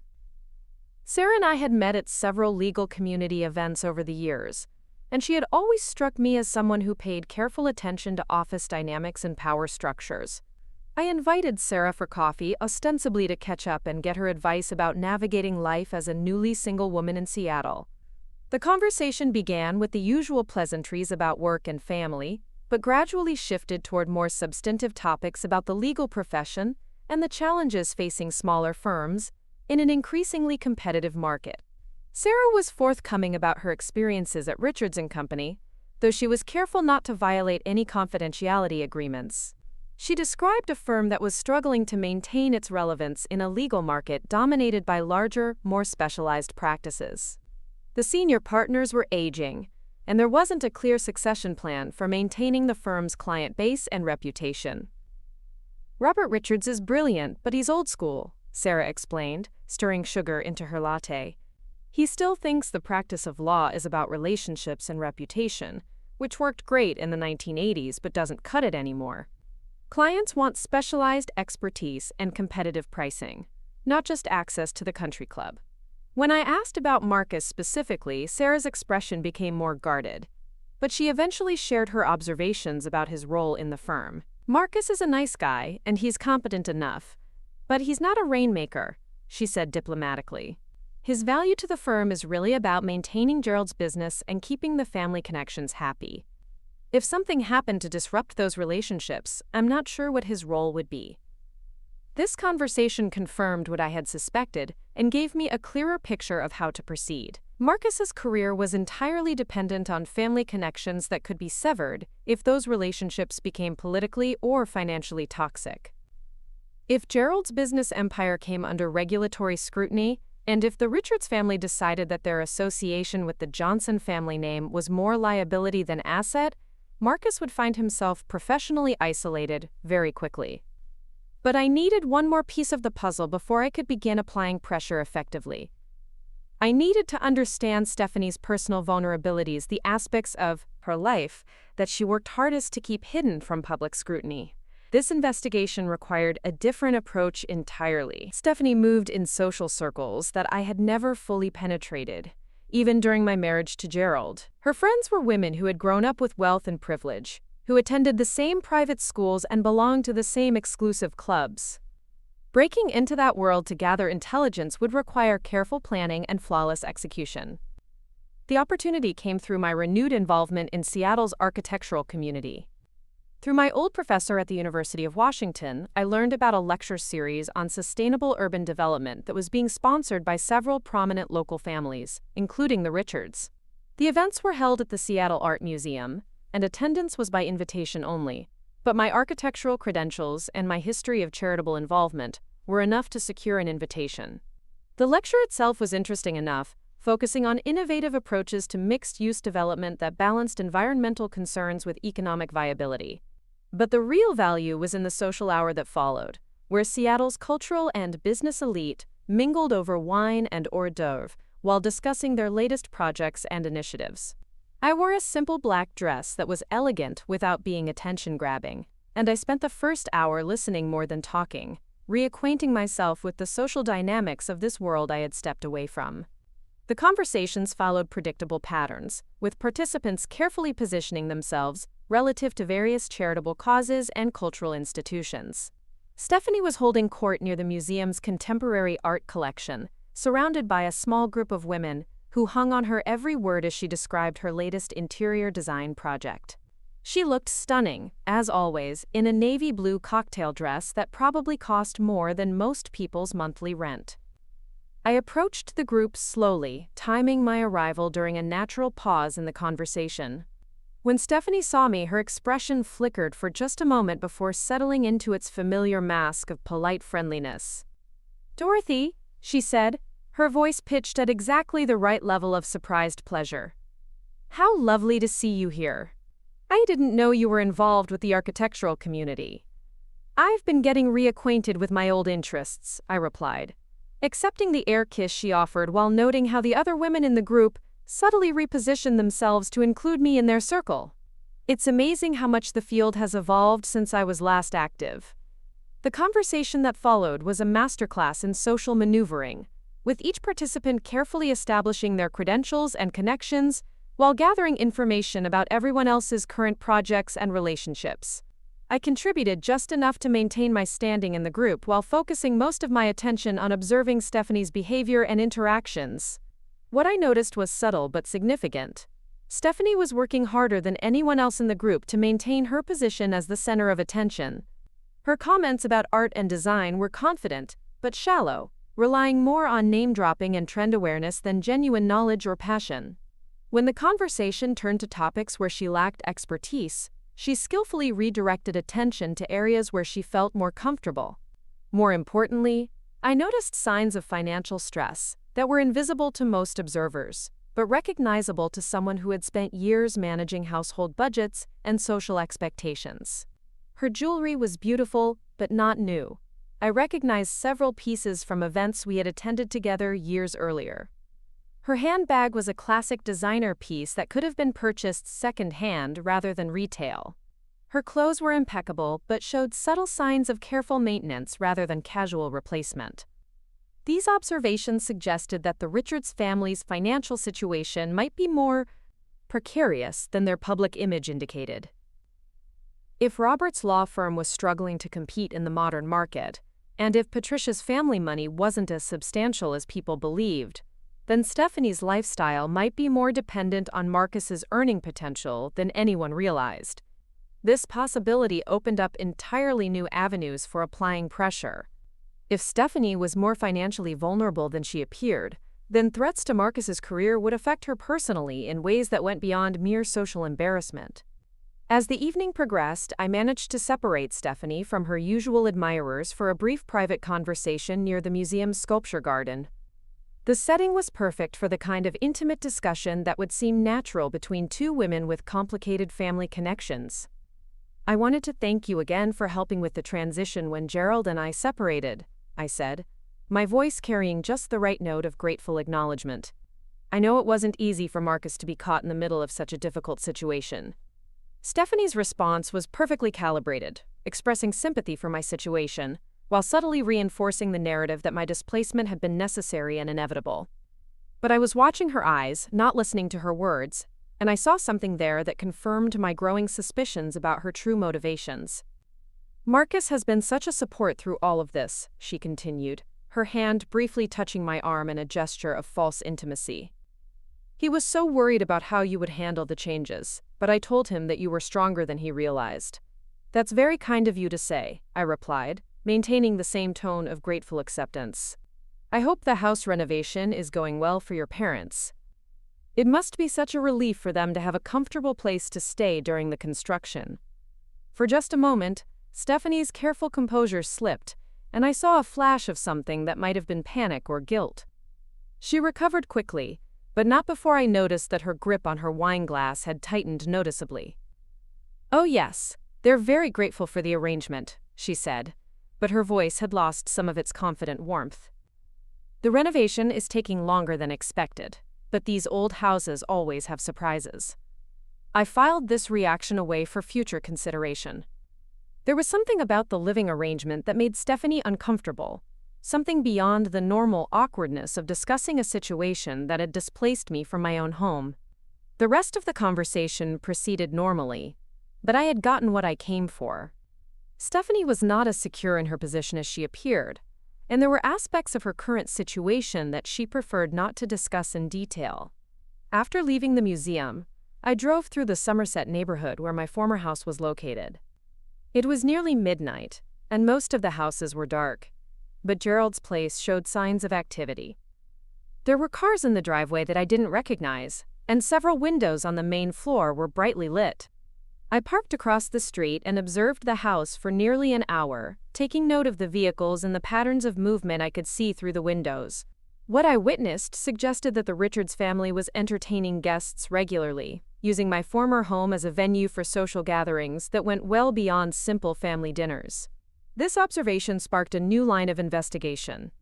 S1: Sarah and I had met at several legal community events over the years, and she had always struck me as someone who paid careful attention to office dynamics and power structures. I invited Sarah for coffee, ostensibly to catch up and get her advice about navigating life as a newly single woman in Seattle. The conversation began with the usual pleasantries about work and family, but gradually shifted toward more substantive topics about the legal profession and the challenges facing smaller firms in an increasingly competitive market. Sarah was forthcoming about her experiences at Richards & Company, though she was careful not to violate any confidentiality agreements. She described a firm that was struggling to maintain its relevance in a legal market dominated by larger, more specialized practices. The senior partners were aging, and there wasn't a clear succession plan for maintaining the firm's client base and reputation. "Robert Richards is brilliant, but he's old school," Sarah explained, stirring sugar into her latte. "He still thinks the practice of law is about relationships and reputation, which worked great in the 1980s but doesn't cut it anymore. Clients want specialized expertise and competitive pricing, not just access to the country club." When I asked about Marcus specifically, Sarah's expression became more guarded, but she eventually shared her observations about his role in the firm. "Marcus is a nice guy, and he's competent enough, but he's not a rainmaker," she said diplomatically. His value to the firm is really about maintaining Gerald's business and keeping the family connections happy. If something happened to disrupt those relationships, I'm not sure what his role would be. This conversation confirmed what I had suspected and gave me a clearer picture of how to proceed. Marcus's career was entirely dependent on family connections that could be severed if those relationships became politically or financially toxic. If Gerald's business empire came under regulatory scrutiny, and if the Richards family decided that their association with the Johnson family name was more liability than asset, Marcus would find himself professionally isolated very quickly. But I needed one more piece of the puzzle before I could begin applying pressure effectively. I needed to understand Stephanie's personal vulnerabilities, the aspects of her life that she worked hardest to keep hidden from public scrutiny. This investigation required a different approach entirely. Stephanie moved in social circles that I had never fully penetrated, even during my marriage to Gerald. Her friends were women who had grown up with wealth and privilege, who attended the same private schools and belonged to the same exclusive clubs. Breaking into that world to gather intelligence would require careful planning and flawless execution. The opportunity came through my renewed involvement in Seattle's architectural community. Through my old professor at the University of Washington, I learned about a lecture series on sustainable urban development that was being sponsored by several prominent local families, including the Richards. The events were held at the Seattle Art Museum, and attendance was by invitation only, but my architectural credentials and my history of charitable involvement were enough to secure an invitation. The lecture itself was interesting enough, focusing on innovative approaches to mixed-use development that balanced environmental concerns with economic viability. But the real value was in the social hour that followed, where Seattle's cultural and business elite mingled over wine and hors d'oeuvre while discussing their latest projects and initiatives. I wore a simple black dress that was elegant without being attention-grabbing, and I spent the first hour listening more than talking, reacquainting myself with the social dynamics of this world I had stepped away from. The conversations followed predictable patterns, with participants carefully positioning themselves relative to various charitable causes and cultural institutions. Stephanie was holding court near the museum's contemporary art collection, surrounded by a small group of women who hung on her every word as she described her latest interior design project. She looked stunning, as always, in a navy blue cocktail dress that probably cost more than most people's monthly rent. I approached the group slowly, timing my arrival during a natural pause in the conversation. When Stephanie saw me, her expression flickered for just a moment before settling into its familiar mask of polite friendliness. "Dorothy," she said, her voice pitched at exactly the right level of surprised pleasure. "How lovely to see you here. I didn't know you were involved with the architectural community." "I've been getting reacquainted with my old interests," I replied, accepting the air kiss she offered while noting how the other women in the group subtly repositioned themselves to include me in their circle. It's amazing how much the field has evolved since I was last active. The conversation that followed was a masterclass in social maneuvering, with each participant carefully establishing their credentials and connections while gathering information about everyone else's current projects and relationships. I contributed just enough to maintain my standing in the group while focusing most of my attention on observing Stephanie's behavior and interactions. What I noticed was subtle but significant. Stephanie was working harder than anyone else in the group to maintain her position as the center of attention. Her comments about art and design were confident, but shallow, relying more on name-dropping and trend awareness than genuine knowledge or passion. When the conversation turned to topics where she lacked expertise, she skillfully redirected attention to areas where she felt more comfortable. More importantly, I noticed signs of financial stress that were invisible to most observers, but recognizable to someone who had spent years managing household budgets and social expectations. Her jewelry was beautiful, but not new. I recognized several pieces from events we had attended together years earlier. Her handbag was a classic designer piece that could have been purchased second-hand rather than retail. Her clothes were impeccable, but showed subtle signs of careful maintenance rather than casual replacement. These observations suggested that the Richards family's financial situation might be more precarious than their public image indicated. If Robert's law firm was struggling to compete in the modern market, and if Patricia's family money wasn't as substantial as people believed, then Stephanie's lifestyle might be more dependent on Marcus's earning potential than anyone realized. This possibility opened up entirely new avenues for applying pressure. If Stephanie was more financially vulnerable than she appeared, then threats to Marcus's career would affect her personally in ways that went beyond mere social embarrassment. As the evening progressed, I managed to separate Stephanie from her usual admirers for a brief private conversation near the museum's sculpture garden. The setting was perfect for the kind of intimate discussion that would seem natural between two women with complicated family connections. "I wanted to thank you again for helping with the transition when Gerald and I separated," I said, my voice carrying just the right note of grateful acknowledgement. I know it wasn't easy for Marcus to be caught in the middle of such a difficult situation. Stephanie's response was perfectly calibrated, expressing sympathy for my situation, while subtly reinforcing the narrative that my displacement had been necessary and inevitable. But I was watching her eyes, not listening to her words, and I saw something there that confirmed my growing suspicions about her true motivations. "Marcus has been such a support through all of this," she continued, her hand briefly touching my arm in a gesture of false intimacy. "He was so worried about how you would handle the changes, but I told him that you were stronger than he realized." "That's very kind of you to say," I replied, maintaining the same tone of grateful acceptance. "I hope the house renovation is going well for your parents. It must be such a relief for them to have a comfortable place to stay during the construction." For just a moment, Stephanie's careful composure slipped, and I saw a flash of something that might have been panic or guilt. She recovered quickly, but not before I noticed that her grip on her wine glass had tightened noticeably. "Oh yes, they're very grateful for the arrangement," she said, but her voice had lost some of its confident warmth. "The renovation is taking longer than expected, but these old houses always have surprises." I filed this reaction away for future consideration. There was something about the living arrangement that made Stephanie uncomfortable, something beyond the normal awkwardness of discussing a situation that had displaced me from my own home. The rest of the conversation proceeded normally, but I had gotten what I came for. Stephanie was not as secure in her position as she appeared, and there were aspects of her current situation that she preferred not to discuss in detail. After leaving the museum, I drove through the Somerset neighborhood where my former house was located. It was nearly midnight, and most of the houses were dark, but Gerald's place showed signs of activity. There were cars in the driveway that I didn't recognize, and several windows on the main floor were brightly lit. I parked across the street and observed the house for nearly an hour, taking note of the vehicles and the patterns of movement I could see through the windows. What I witnessed suggested that the Richards family was entertaining guests regularly, using my former home as a venue for social gatherings that went well beyond simple family dinners. This observation sparked a new line of investigation.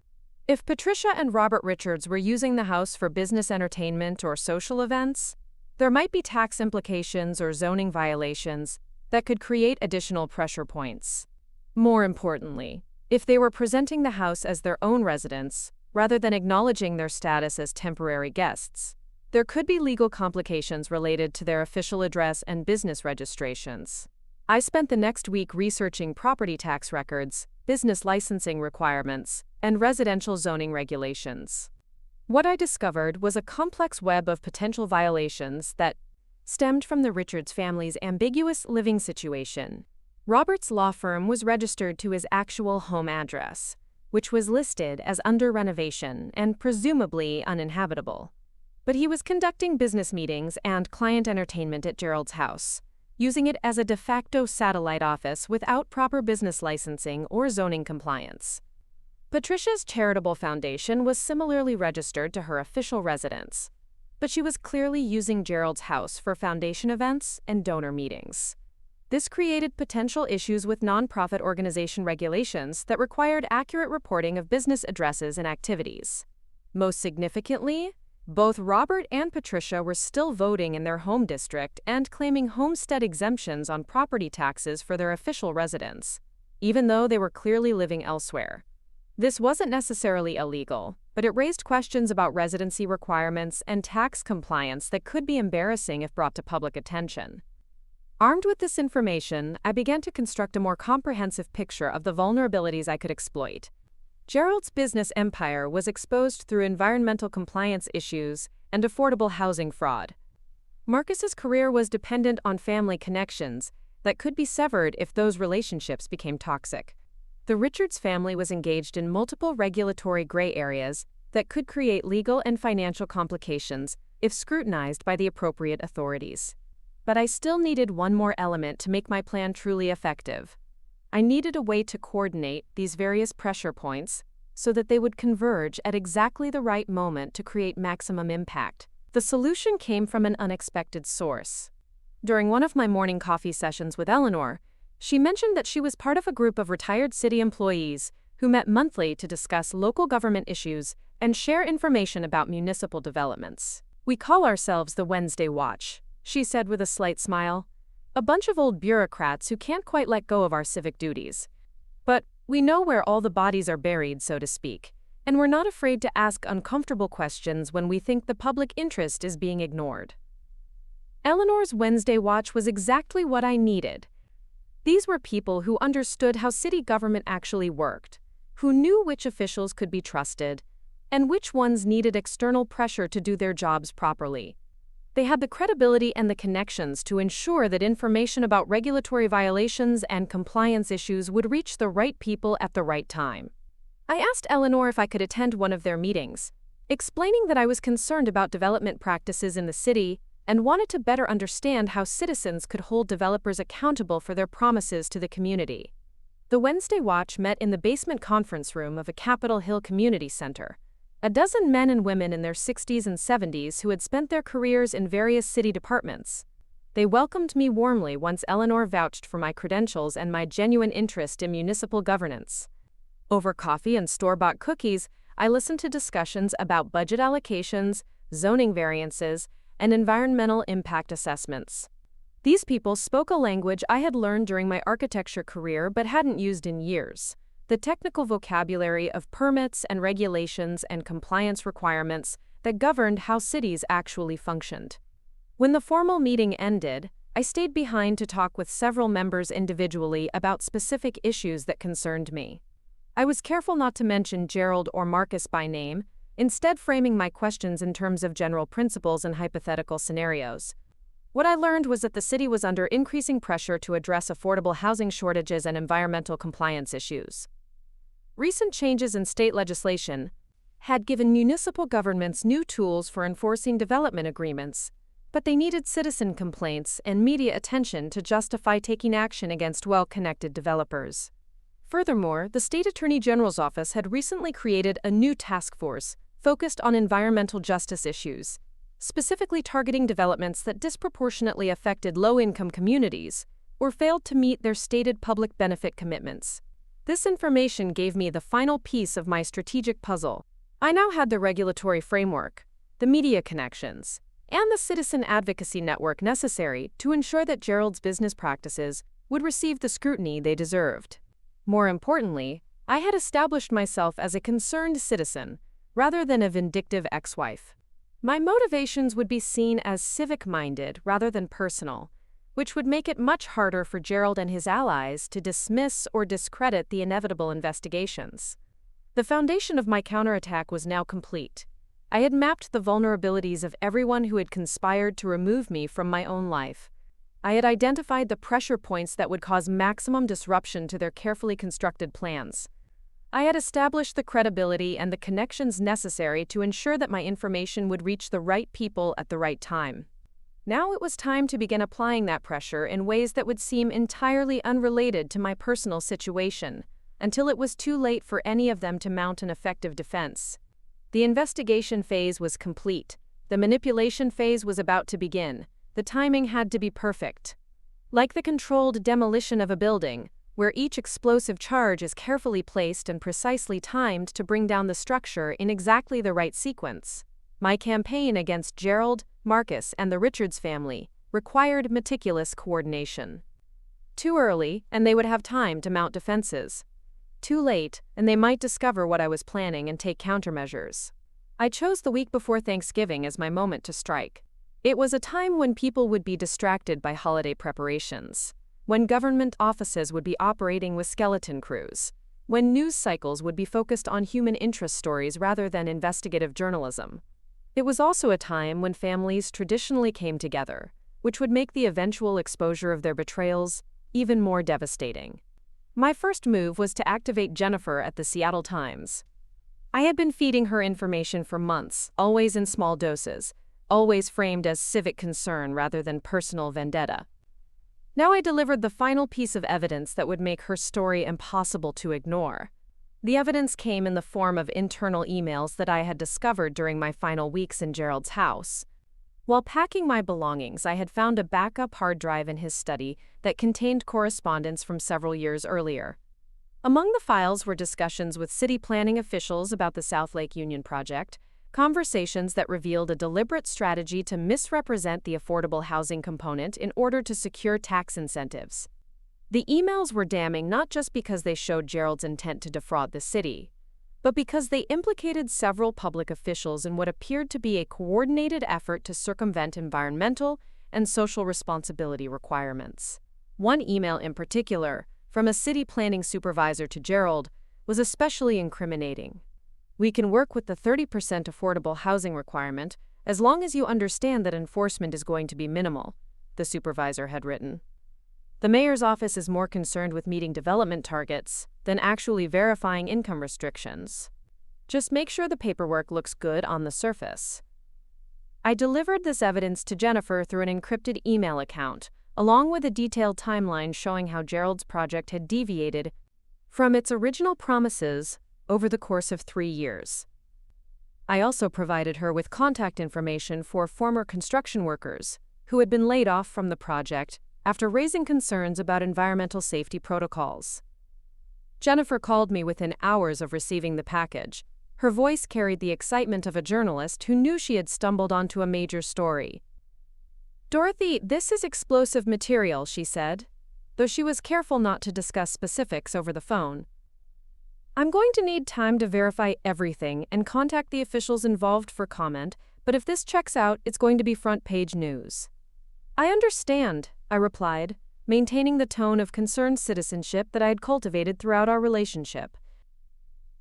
S1: If Patricia and Robert Richards were using the house for business entertainment or social events, there might be tax implications or zoning violations that could create additional pressure points. More importantly, if they were presenting the house as their own residence, rather than acknowledging their status as temporary guests, there could be legal complications related to their official address and business registrations. I spent the next week researching property tax records, business licensing requirements, and residential zoning regulations. What I discovered was a complex web of potential violations that stemmed from the Richards family's ambiguous living situation. Robert's law firm was registered to his actual home address, which was listed as under renovation and presumably uninhabitable. But he was conducting business meetings and client entertainment at Gerald's house, using it as a de facto satellite office without proper business licensing or zoning compliance. Patricia's charitable foundation was similarly registered to her official residence, but she was clearly using Gerald's house for foundation events and donor meetings. This created potential issues with nonprofit organization regulations that required accurate reporting of business addresses and activities. Most significantly, both Robert and Patricia were still voting in their home district and claiming homestead exemptions on property taxes for their official residence, even though they were clearly living elsewhere. This wasn't necessarily illegal, but it raised questions about residency requirements and tax compliance that could be embarrassing if brought to public attention. Armed with this information, I began to construct a more comprehensive picture of the vulnerabilities I could exploit. Gerald's business empire was exposed through environmental compliance issues and affordable housing fraud. Marcus's career was dependent on family connections that could be severed if those relationships became toxic. The Richards family was engaged in multiple regulatory gray areas that could create legal and financial complications if scrutinized by the appropriate authorities. But I still needed one more element to make my plan truly effective. I needed a way to coordinate these various pressure points so that they would converge at exactly the right moment to create maximum impact. The solution came from an unexpected source. During one of my morning coffee sessions with Eleanor, she mentioned that she was part of a group of retired city employees who met monthly to discuss local government issues and share information about municipal developments. "We call ourselves the Wednesday Watch," she said with a slight smile. "A bunch of old bureaucrats who can't quite let go of our civic duties. But we know where all the bodies are buried, so to speak, and we're not afraid to ask uncomfortable questions when we think the public interest is being ignored." Eleanor's Wednesday Watch was exactly what I needed. These were people who understood how city government actually worked, who knew which officials could be trusted, and which ones needed external pressure to do their jobs properly. They had the credibility and the connections to ensure that information about regulatory violations and compliance issues would reach the right people at the right time. I asked Eleanor if I could attend one of their meetings, explaining that I was concerned about development practices in the city and wanted to better understand how citizens could hold developers accountable for their promises to the community. The Wednesday Watch met in the basement conference room of a Capitol Hill community center. A dozen men and women in their 60s and 70s who had spent their careers in various city departments. They welcomed me warmly once Eleanor vouched for my credentials and my genuine interest in municipal governance. Over coffee and store-bought cookies, I listened to discussions about budget allocations, zoning variances, and environmental impact assessments. These people spoke a language I had learned during my architecture career but hadn't used in years. The technical vocabulary of permits and regulations and compliance requirements that governed how cities actually functioned. When the formal meeting ended, I stayed behind to talk with several members individually about specific issues that concerned me. I was careful not to mention Gerald or Marcus by name, instead framing my questions in terms of general principles and hypothetical scenarios. What I learned was that the city was under increasing pressure to address affordable housing shortages and environmental compliance issues. Recent changes in state legislation had given municipal governments new tools for enforcing development agreements, but they needed citizen complaints and media attention to justify taking action against well-connected developers. Furthermore, the State Attorney General's office had recently created a new task force focused on environmental justice issues, specifically targeting developments that disproportionately affected low-income communities or failed to meet their stated public benefit commitments. This information gave me the final piece of my strategic puzzle. I now had the regulatory framework, the media connections, and the citizen advocacy network necessary to ensure that Gerald's business practices would receive the scrutiny they deserved. More importantly, I had established myself as a concerned citizen rather than a vindictive ex-wife. My motivations would be seen as civic-minded rather than personal, which would make it much harder for Gerald and his allies to dismiss or discredit the inevitable investigations. The foundation of my counterattack was now complete. I had mapped the vulnerabilities of everyone who had conspired to remove me from my own life. I had identified the pressure points that would cause maximum disruption to their carefully constructed plans. I had established the credibility and the connections necessary to ensure that my information would reach the right people at the right time. Now it was time to begin applying that pressure in ways that would seem entirely unrelated to my personal situation, until it was too late for any of them to mount an effective defense. The investigation phase was complete. The manipulation phase was about to begin. The timing had to be perfect. Like the controlled demolition of a building, where each explosive charge is carefully placed and precisely timed to bring down the structure in exactly the right sequence, my campaign against Gerald, Marcus, and the Richards family required meticulous coordination. Too early, and they would have time to mount defenses. Too late, and they might discover what I was planning and take countermeasures. I chose the week before Thanksgiving as my moment to strike. It was a time when people would be distracted by holiday preparations, when government offices would be operating with skeleton crews, when news cycles would be focused on human interest stories rather than investigative journalism. It was also a time when families traditionally came together, which would make the eventual exposure of their betrayals even more devastating. My first move was to activate Jennifer at the Seattle Times. I had been feeding her information for months, always in small doses, always framed as civic concern rather than personal vendetta. Now I delivered the final piece of evidence that would make her story impossible to ignore. The evidence came in the form of internal emails that I had discovered during my final weeks in Gerald's house. While packing my belongings, I had found a backup hard drive in his study that contained correspondence from several years earlier. Among the files were discussions with city planning officials about the South Lake Union project, conversations that revealed a deliberate strategy to misrepresent the affordable housing component in order to secure tax incentives. The emails were damning not just because they showed Gerald's intent to defraud the city, but because they implicated several public officials in what appeared to be a coordinated effort to circumvent environmental and social responsibility requirements. One email in particular, from a city planning supervisor to Gerald, was especially incriminating. "We can work with the 30% affordable housing requirement as long as you understand that enforcement is going to be minimal," the supervisor had written. "The mayor's office is more concerned with meeting development targets than actually verifying income restrictions. Just make sure the paperwork looks good on the surface." I delivered this evidence to Jennifer through an encrypted email account, along with a detailed timeline showing how Gerald's project had deviated from its original promises over the course of 3 years. I also provided her with contact information for former construction workers who had been laid off from the project after raising concerns about environmental safety protocols. Jennifer called me within hours of receiving the package. Her voice carried the excitement of a journalist who knew she had stumbled onto a major story. "Dorothy, this is explosive material," she said, though she was careful not to discuss specifics over the phone. "I'm going to need time to verify everything and contact the officials involved for comment, but if this checks out, it's going to be front-page news." "I understand," I replied, maintaining the tone of concerned citizenship that I had cultivated throughout our relationship.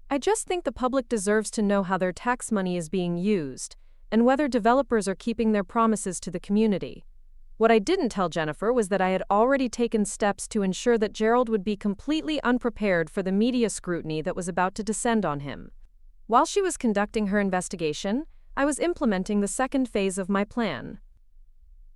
S1: "I just think the public deserves to know how their tax money is being used, and whether developers are keeping their promises to the community." What I didn't tell Jennifer was that I had already taken steps to ensure that Gerald would be completely unprepared for the media scrutiny that was about to descend on him. While she was conducting her investigation, I was implementing the second phase of my plan.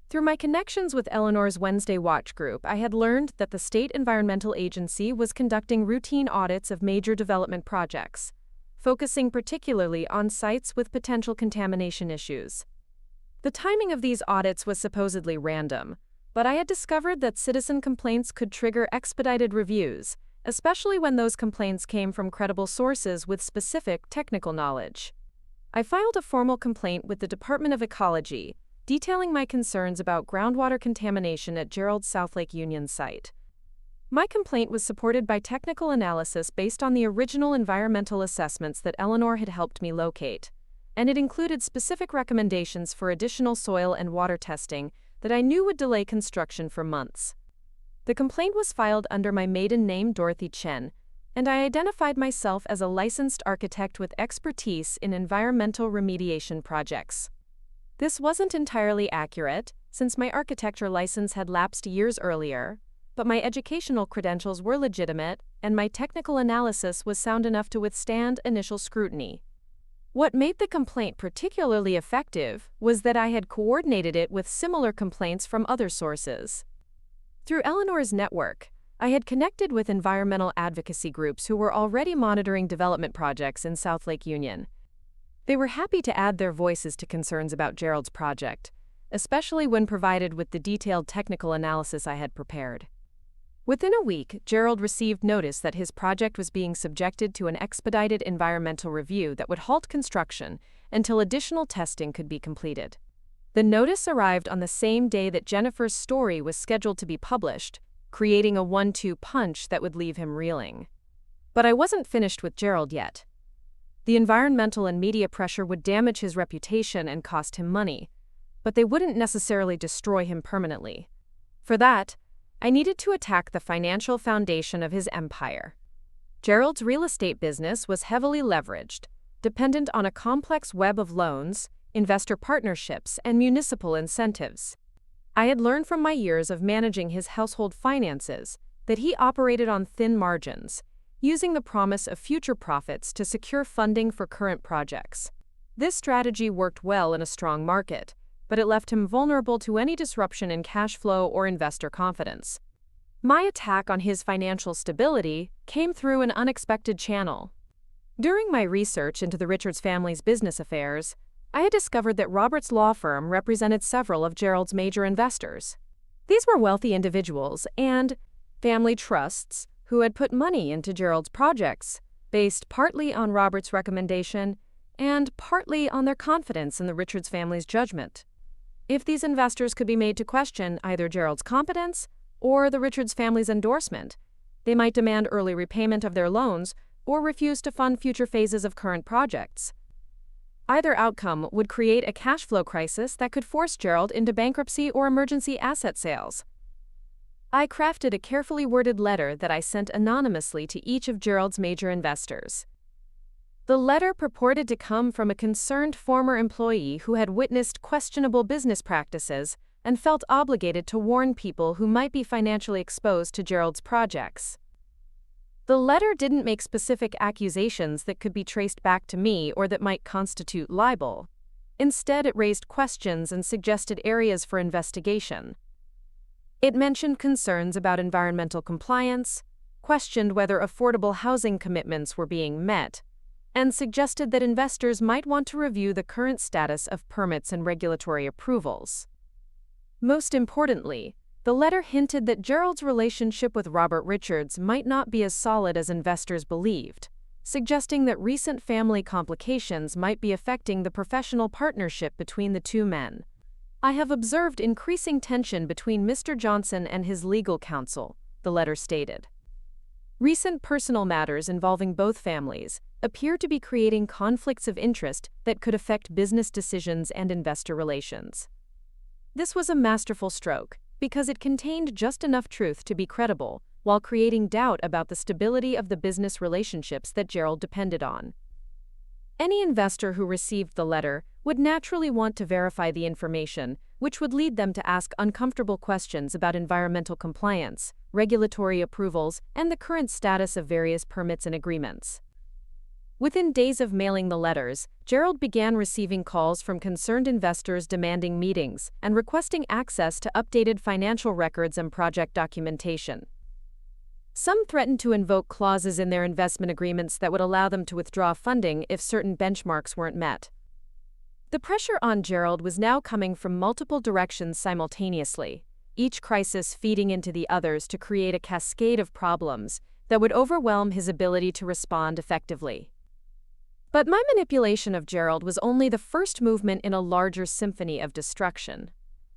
S1: Through my connections with Eleanor's Wednesday Watch group, I had learned that the State Environmental Agency was conducting routine audits of major development projects, focusing particularly on sites with potential contamination issues. The timing of these audits was supposedly random, but I had discovered that citizen complaints could trigger expedited reviews, especially when those complaints came from credible sources with specific technical knowledge. I filed a formal complaint with the Department of Ecology, detailing my concerns about groundwater contamination at Gerald's South Lake Union site. My complaint was supported by technical analysis based on the original environmental assessments that Eleanor had helped me locate, and it included specific recommendations for additional soil and water testing that I knew would delay construction for months. The complaint was filed under my maiden name, Dorothy Chen, and I identified myself as a licensed architect with expertise in environmental remediation projects. This wasn't entirely accurate, since my architecture license had lapsed years earlier, but my educational credentials were legitimate, and my technical analysis was sound enough to withstand initial scrutiny. What made the complaint particularly effective was that I had coordinated it with similar complaints from other sources. Through Eleanor's network, I had connected with environmental advocacy groups who were already monitoring development projects in South Lake Union. They were happy to add their voices to concerns about Gerald's project, especially when provided with the detailed technical analysis I had prepared. Within a week, Gerald received notice that his project was being subjected to an expedited environmental review that would halt construction until additional testing could be completed. The notice arrived on the same day that Jennifer's story was scheduled to be published, creating a 1-2 punch that would leave him reeling. But I wasn't finished with Gerald yet. The environmental and media pressure would damage his reputation and cost him money, but they wouldn't necessarily destroy him permanently. For that, I needed to attack the financial foundation of his empire. Gerald's real estate business was heavily leveraged, dependent on a complex web of loans, investor partnerships, and municipal incentives. I had learned from my years of managing his household finances that he operated on thin margins, using the promise of future profits to secure funding for current projects. This strategy worked well in a strong market, but it left him vulnerable to any disruption in cash flow or investor confidence. My attack on his financial stability came through an unexpected channel. During my research into the Richards family's business affairs, I had discovered that Robert's law firm represented several of Gerald's major investors. These were wealthy individuals and family trusts who had put money into Gerald's projects, based partly on Robert's recommendation and partly on their confidence in the Richards family's judgment. If these investors could be made to question either Gerald's competence or the Richards family's endorsement, they might demand early repayment of their loans or refuse to fund future phases of current projects. Either outcome would create a cash flow crisis that could force Gerald into bankruptcy or emergency asset sales. I crafted a carefully worded letter that I sent anonymously to each of Gerald's major investors. The letter purported to come from a concerned former employee who had witnessed questionable business practices and felt obligated to warn people who might be financially exposed to Gerald's projects. The letter didn't make specific accusations that could be traced back to me or that might constitute libel. Instead, it raised questions and suggested areas for investigation. It mentioned concerns about environmental compliance, questioned whether affordable housing commitments were being met, and suggested that investors might want to review the current status of permits and regulatory approvals. Most importantly, the letter hinted that Gerald's relationship with Robert Richards might not be as solid as investors believed, suggesting that recent family complications might be affecting the professional partnership between the two men. I have observed increasing tension between Mr. Johnson and his legal counsel, the letter stated. Recent personal matters involving both families appear to be creating conflicts of interest that could affect business decisions and investor relations. This was a masterful stroke because it contained just enough truth to be credible while creating doubt about the stability of the business relationships that Gerald depended on. Any investor who received the letter would naturally want to verify the information, which would lead them to ask uncomfortable questions about environmental compliance, regulatory approvals, and the current status of various permits and agreements. Within days of mailing the letters, Gerald began receiving calls from concerned investors demanding meetings and requesting access to updated financial records and project documentation. Some threatened to invoke clauses in their investment agreements that would allow them to withdraw funding if certain benchmarks weren't met. The pressure on Gerald was now coming from multiple directions simultaneously, each crisis feeding into the others to create a cascade of problems that would overwhelm his ability to respond effectively. But my manipulation of Gerald was only the first movement in a larger symphony of destruction.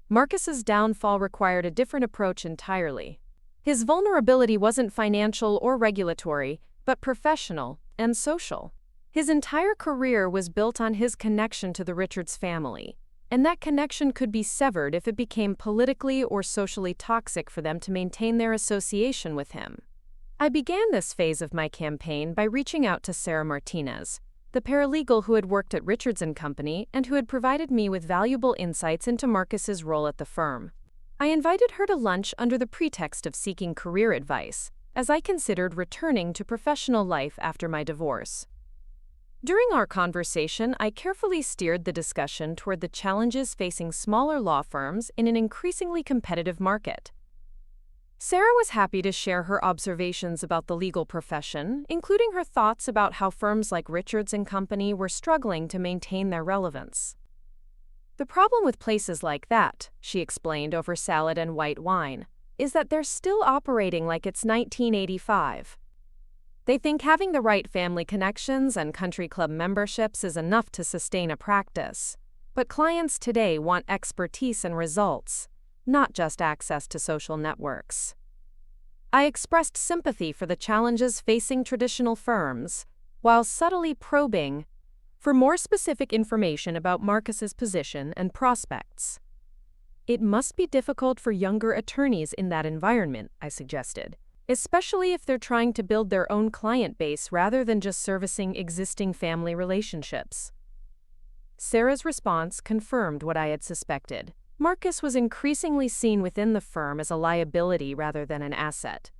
S1: Marcus's downfall required a different approach entirely. His vulnerability wasn't financial or regulatory, but professional and social. His entire career was built on his connection to the Richards family, and that connection could be severed if it became politically or socially toxic for them to maintain their association with him. I began this phase of my campaign by reaching out to Sarah Martinez, the paralegal who had worked at Richards & Company and who had provided me with valuable insights into Marcus's role at the firm. I invited her to lunch under the pretext of seeking career advice, as I considered returning to professional life after my divorce. During our conversation, I carefully steered the discussion toward the challenges facing smaller law firms in an increasingly competitive market. Sarah was happy to share her observations about the legal profession, including her thoughts about how firms like Richards & Company were struggling to maintain their relevance. The problem with places like that, she explained over salad and white wine, is that they're still operating like it's 1985. They think having the right family connections and country club memberships is enough to sustain a practice. But clients today want expertise and results, not just access to social networks. I expressed sympathy for the challenges facing traditional firms, while subtly probing for more specific information about Marcus's position and prospects. It must be difficult for younger attorneys in that environment, I suggested. especially if they're trying to build their own client base rather than just servicing existing family relationships. Sarah's response confirmed what I had suspected. Marcus was increasingly seen within the firm as a liability rather than an asset.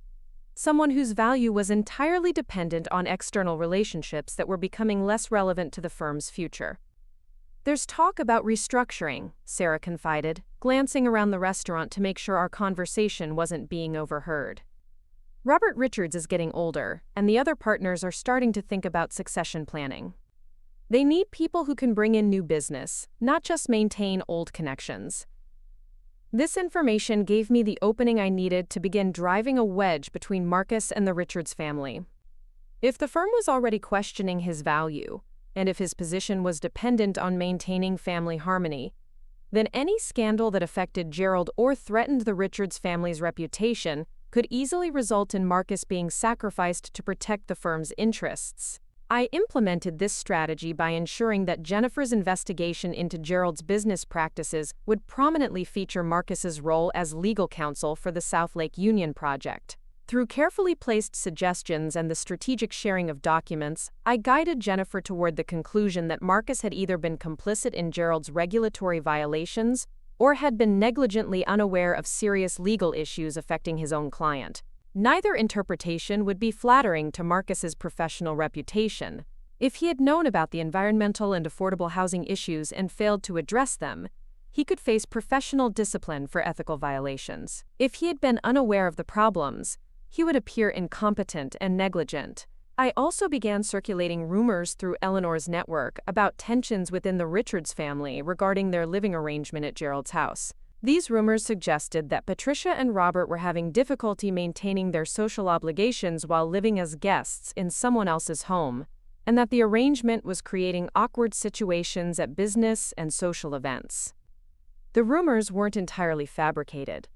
S1: Someone whose value was entirely dependent on external relationships that were becoming less relevant to the firm's future. "There's talk about restructuring," Sarah confided, glancing around the restaurant to make sure our conversation wasn't being overheard. "Robert Richards is getting older, and the other partners are starting to think about succession planning. They need people who can bring in new business, not just maintain old connections." This information gave me the opening I needed to begin driving a wedge between Marcus and the Richards family. If the firm was already questioning his value, and if his position was dependent on maintaining family harmony, then any scandal that affected Gerald or threatened the Richards family's reputation could easily result in Marcus being sacrificed to protect the firm's interests. I implemented this strategy by ensuring that Jennifer's investigation into Gerald's business practices would prominently feature Marcus's role as legal counsel for the South Lake Union project. Through carefully placed suggestions and the strategic sharing of documents, I guided Jennifer toward the conclusion that Marcus had either been complicit in Gerald's regulatory violations or had been negligently unaware of serious legal issues affecting his own client. Neither interpretation would be flattering to Marcus's professional reputation. If he had known about the environmental and affordable housing issues and failed to address them, he could face professional discipline for ethical violations. If he had been unaware of the problems, he would appear incompetent and negligent. I also began circulating rumors through Eleanor's network about tensions within the Richards family regarding their living arrangement at Gerald's house. These rumors suggested that Patricia and Robert were having difficulty maintaining their social obligations while living as guests in someone else's home, and that the arrangement was creating awkward situations at business and social events. The rumors weren't entirely fabricated.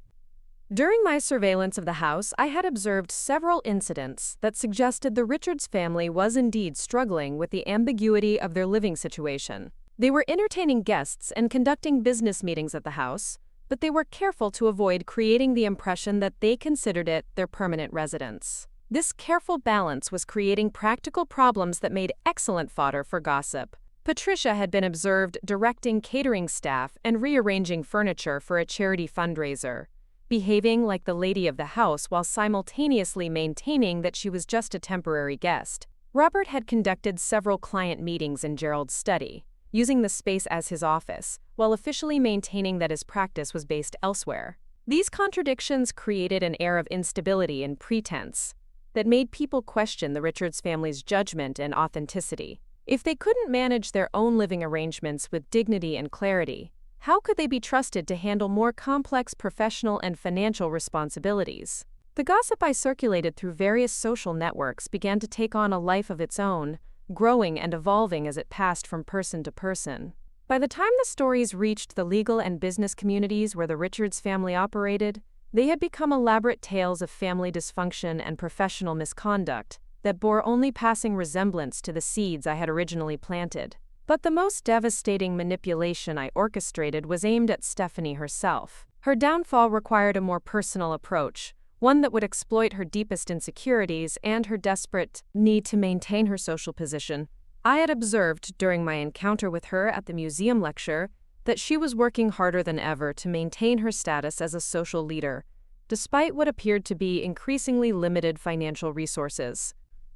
S1: During my surveillance of the house, I had observed several incidents that suggested the Richards family was indeed struggling with the ambiguity of their living situation. They were entertaining guests and conducting business meetings at the house, but they were careful to avoid creating the impression that they considered it their permanent residence. This careful balance was creating practical problems that made excellent fodder for gossip. Patricia had been observed directing catering staff and rearranging furniture for a charity fundraiser, behaving like the lady of the house while simultaneously maintaining that she was just a temporary guest. Robert had conducted several client meetings in Gerald's study, using the space as his office, while officially maintaining that his practice was based elsewhere. These contradictions created an air of instability and pretense that made people question the Richards family's judgment and authenticity. If they couldn't manage their own living arrangements with dignity and clarity, how could they be trusted to handle more complex professional and financial responsibilities? The gossip I circulated through various social networks began to take on a life of its own, growing and evolving as it passed from person to person. By the time the stories reached the legal and business communities where the Richards family operated, they had become elaborate tales of family dysfunction and professional misconduct that bore only passing resemblance to the seeds I had originally planted. But the most devastating manipulation I orchestrated was aimed at Stephanie herself. Her downfall required a more personal approach, one that would exploit her deepest insecurities and her desperate need to maintain her social position. I had observed during my encounter with her at the museum lecture that she was working harder than ever to maintain her status as a social leader, despite what appeared to be increasingly limited financial resources.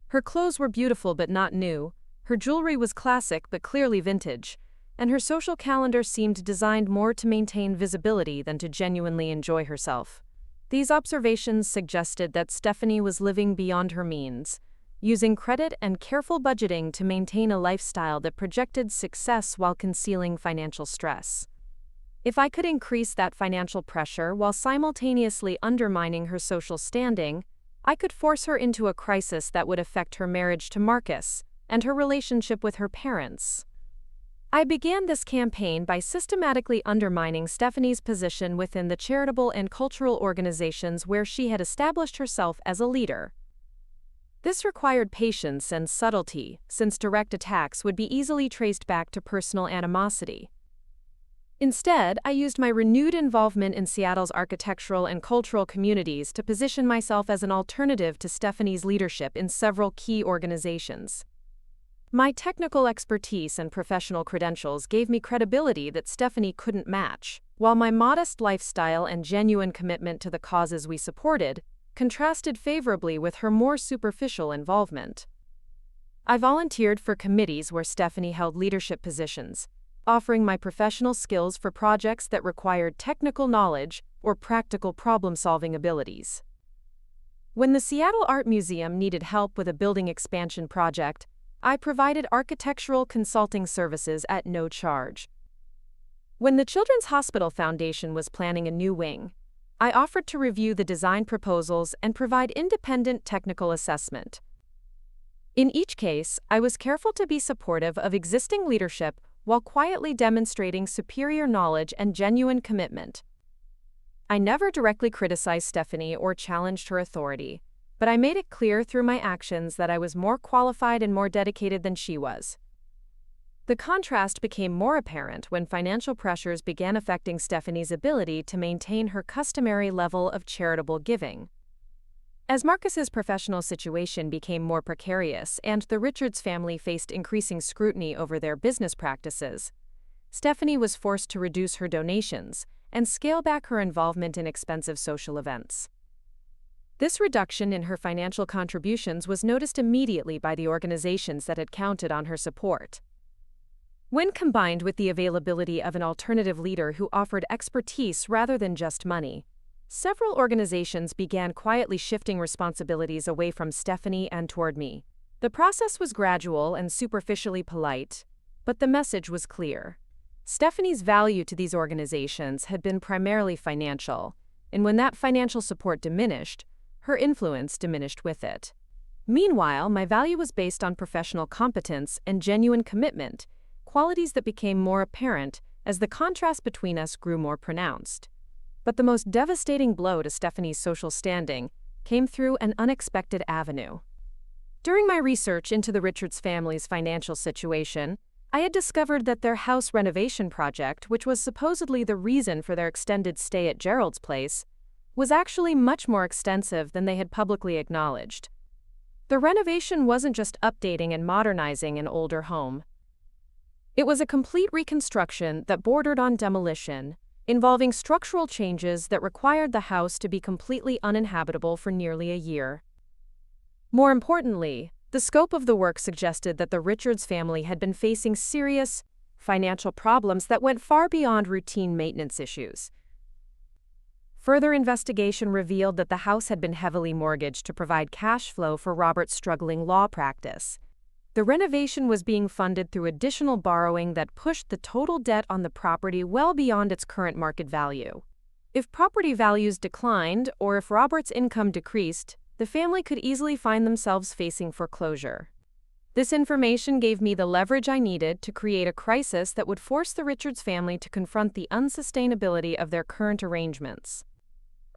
S1: Her clothes were beautiful but not new, her jewelry was classic but clearly vintage, and her social calendar seemed designed more to maintain visibility than to genuinely enjoy herself. These observations suggested that Stephanie was living beyond her means, using credit and careful budgeting to maintain a lifestyle that projected success while concealing financial stress. If I could increase that financial pressure while simultaneously undermining her social standing, I could force her into a crisis that would affect her marriage to Marcus and her relationship with her parents. I began this campaign by systematically undermining Stephanie's position within the charitable and cultural organizations where she had established herself as a leader. This required patience and subtlety, since direct attacks would be easily traced back to personal animosity. Instead, I used my renewed involvement in Seattle's architectural and cultural communities to position myself as an alternative to Stephanie's leadership in several key organizations. My technical expertise and professional credentials gave me credibility that Stephanie couldn't match, while my modest lifestyle and genuine commitment to the causes we supported contrasted favorably with her more superficial involvement. I volunteered for committees where Stephanie held leadership positions, offering my professional skills for projects that required technical knowledge or practical problem-solving abilities. When the Seattle Art Museum needed help with a building expansion project, I provided architectural consulting services at no charge. When the Children's Hospital Foundation was planning a new wing, I offered to review the design proposals and provide independent technical assessment. In each case, I was careful to be supportive of existing leadership while quietly demonstrating superior knowledge and genuine commitment. I never directly criticized Stephanie or challenged her authority, but I made it clear through my actions that I was more qualified and more dedicated than she was. The contrast became more apparent when financial pressures began affecting Stephanie's ability to maintain her customary level of charitable giving. As Marcus's professional situation became more precarious and the Richards family faced increasing scrutiny over their business practices, Stephanie was forced to reduce her donations and scale back her involvement in expensive social events. This reduction in her financial contributions was noticed immediately by the organizations that had counted on her support. When combined with the availability of an alternative leader who offered expertise rather than just money, several organizations began quietly shifting responsibilities away from Stephanie and toward me. The process was gradual and superficially polite, but the message was clear. Stephanie's value to these organizations had been primarily financial, and when that financial support diminished, her influence diminished with it. Meanwhile, my value was based on professional competence and genuine commitment, qualities that became more apparent as the contrast between us grew more pronounced. But the most devastating blow to Stephanie's social standing came through an unexpected avenue. During my research into the Richards family's financial situation, I had discovered that their house renovation project, which was supposedly the reason for their extended stay at Gerald's place, was actually much more extensive than they had publicly acknowledged. The renovation wasn't just updating and modernizing an older home. It was a complete reconstruction that bordered on demolition, involving structural changes that required the house to be completely uninhabitable for nearly a year. More importantly, the scope of the work suggested that the Richards family had been facing serious financial problems that went far beyond routine maintenance issues. Further investigation revealed that the house had been heavily mortgaged to provide cash flow for Robert's struggling law practice. The renovation was being funded through additional borrowing that pushed the total debt on the property well beyond its current market value. If property values declined or if Robert's income decreased, the family could easily find themselves facing foreclosure. This information gave me the leverage I needed to create a crisis that would force the Richards family to confront the unsustainability of their current arrangements.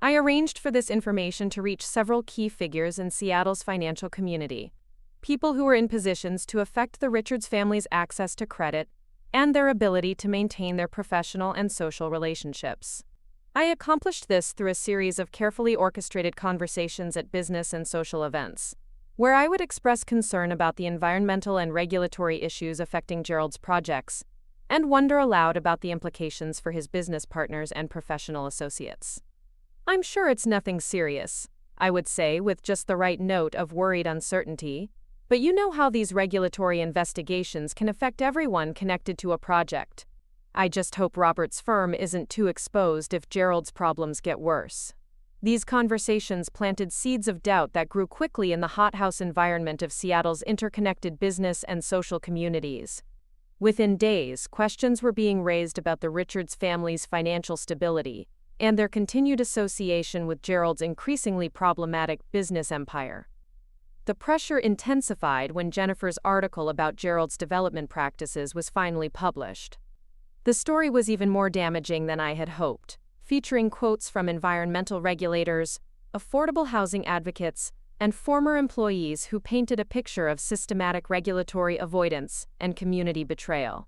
S1: I arranged for this information to reach several key figures in Seattle's financial community, people who were in positions to affect the Richards family's access to credit and their ability to maintain their professional and social relationships. I accomplished this through a series of carefully orchestrated conversations at business and social events, where I would express concern about the environmental and regulatory issues affecting Gerald's projects, and wonder aloud about the implications for his business partners and professional associates. "I'm sure it's nothing serious," I would say with just the right note of worried uncertainty, "but you know how these regulatory investigations can affect everyone connected to a project. I just hope Robert's firm isn't too exposed if Gerald's problems get worse." These conversations planted seeds of doubt that grew quickly in the hothouse environment of Seattle's interconnected business and social communities. Within days, questions were being raised about the Richards family's financial stability and their continued association with Gerald's increasingly problematic business empire. The pressure intensified when Jennifer's article about Gerald's development practices was finally published. The story was even more damaging than I had hoped, featuring quotes from environmental regulators, affordable housing advocates, and former employees who painted a picture of systematic regulatory avoidance and community betrayal.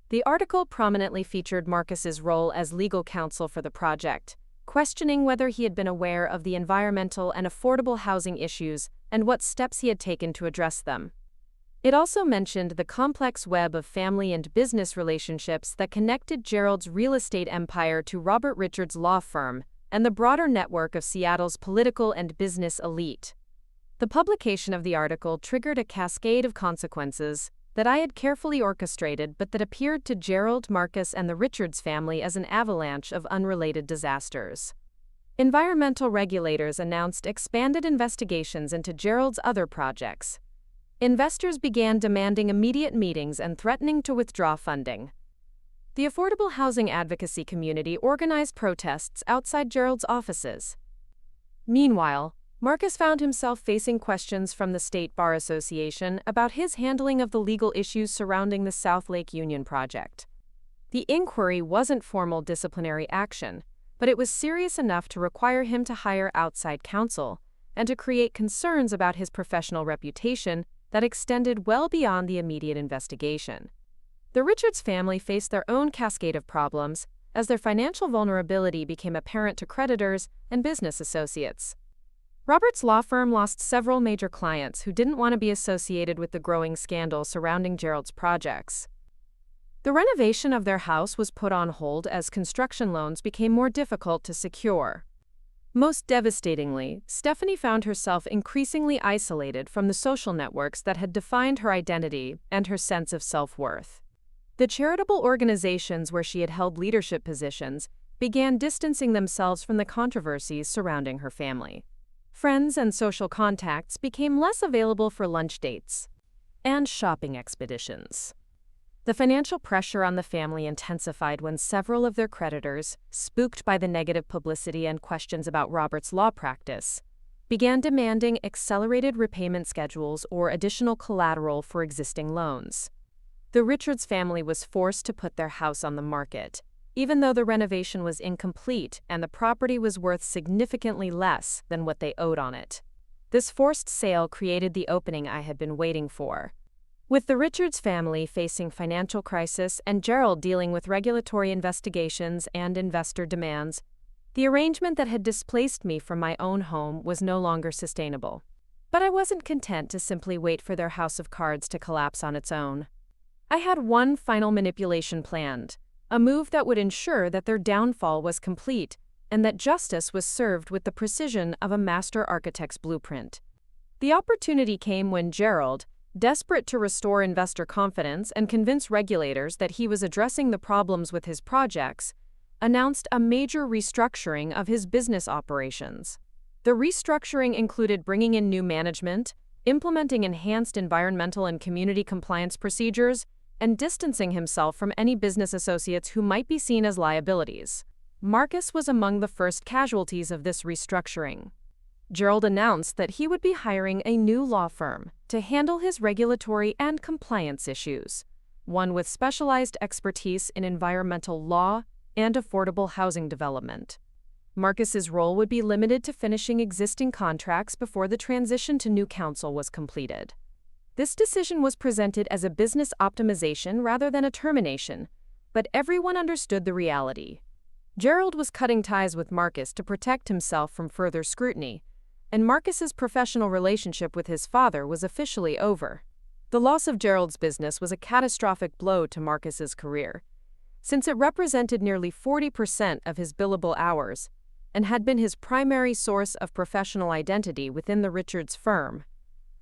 S1: The article prominently featured Marcus's role as legal counsel for the project, questioning whether he had been aware of the environmental and affordable housing issues and what steps he had taken to address them. It also mentioned the complex web of family and business relationships that connected Gerald's real estate empire to Robert Richards' law firm and the broader network of Seattle's political and business elite. The publication of the article triggered a cascade of consequences that I had carefully orchestrated but that appeared to Gerald, Marcus, and the Richards family as an avalanche of unrelated disasters. Environmental regulators announced expanded investigations into Gerald's other projects. Investors began demanding immediate meetings and threatening to withdraw funding. The affordable housing advocacy community organized protests outside Gerald's offices. Meanwhile, Marcus found himself facing questions from the State Bar Association about his handling of the legal issues surrounding the South Lake Union project. The inquiry wasn't formal disciplinary action, but it was serious enough to require him to hire outside counsel and to create concerns about his professional reputation that extended well beyond the immediate investigation. The Richards family faced their own cascade of problems as their financial vulnerability became apparent to creditors and business associates. Robert's law firm lost several major clients who didn't want to be associated with the growing scandal surrounding Gerald's projects. The renovation of their house was put on hold as construction loans became more difficult to secure. Most devastatingly, Stephanie found herself increasingly isolated from the social networks that had defined her identity and her sense of self-worth. The charitable organizations where she had held leadership positions began distancing themselves from the controversies surrounding her family. Friends and social contacts became less available for lunch dates and shopping expeditions. The financial pressure on the family intensified when several of their creditors, spooked by the negative publicity and questions about Robert's law practice, began demanding accelerated repayment schedules or additional collateral for existing loans. The Richards family was forced to put their house on the market, even though the renovation was incomplete and the property was worth significantly less than what they owed on it. This forced sale created the opening I had been waiting for. With the Richards family facing financial crisis and Gerald dealing with regulatory investigations and investor demands, the arrangement that had displaced me from my own home was no longer sustainable. But I wasn't content to simply wait for their house of cards to collapse on its own. I had one final manipulation planned, a move that would ensure that their downfall was complete and that justice was served with the precision of a master architect's blueprint. The opportunity came when Gerald, desperate to restore investor confidence and convince regulators that he was addressing the problems with his projects, announced a major restructuring of his business operations. The restructuring included bringing in new management, implementing enhanced environmental and community compliance procedures, and distancing himself from any business associates who might be seen as liabilities. Marcus was among the first casualties of this restructuring. Gerald announced that he would be hiring a new law firm to handle his regulatory and compliance issues, one with specialized expertise in environmental law and affordable housing development. Marcus's role would be limited to finishing existing contracts before the transition to new counsel was completed. This decision was presented as a business optimization rather than a termination, but everyone understood the reality. Gerald was cutting ties with Marcus to protect himself from further scrutiny, and Marcus's professional relationship with his father was officially over. The loss of Gerald's business was a catastrophic blow to Marcus's career, since it represented nearly 40% of his billable hours and had been his primary source of professional identity within the Richards firm.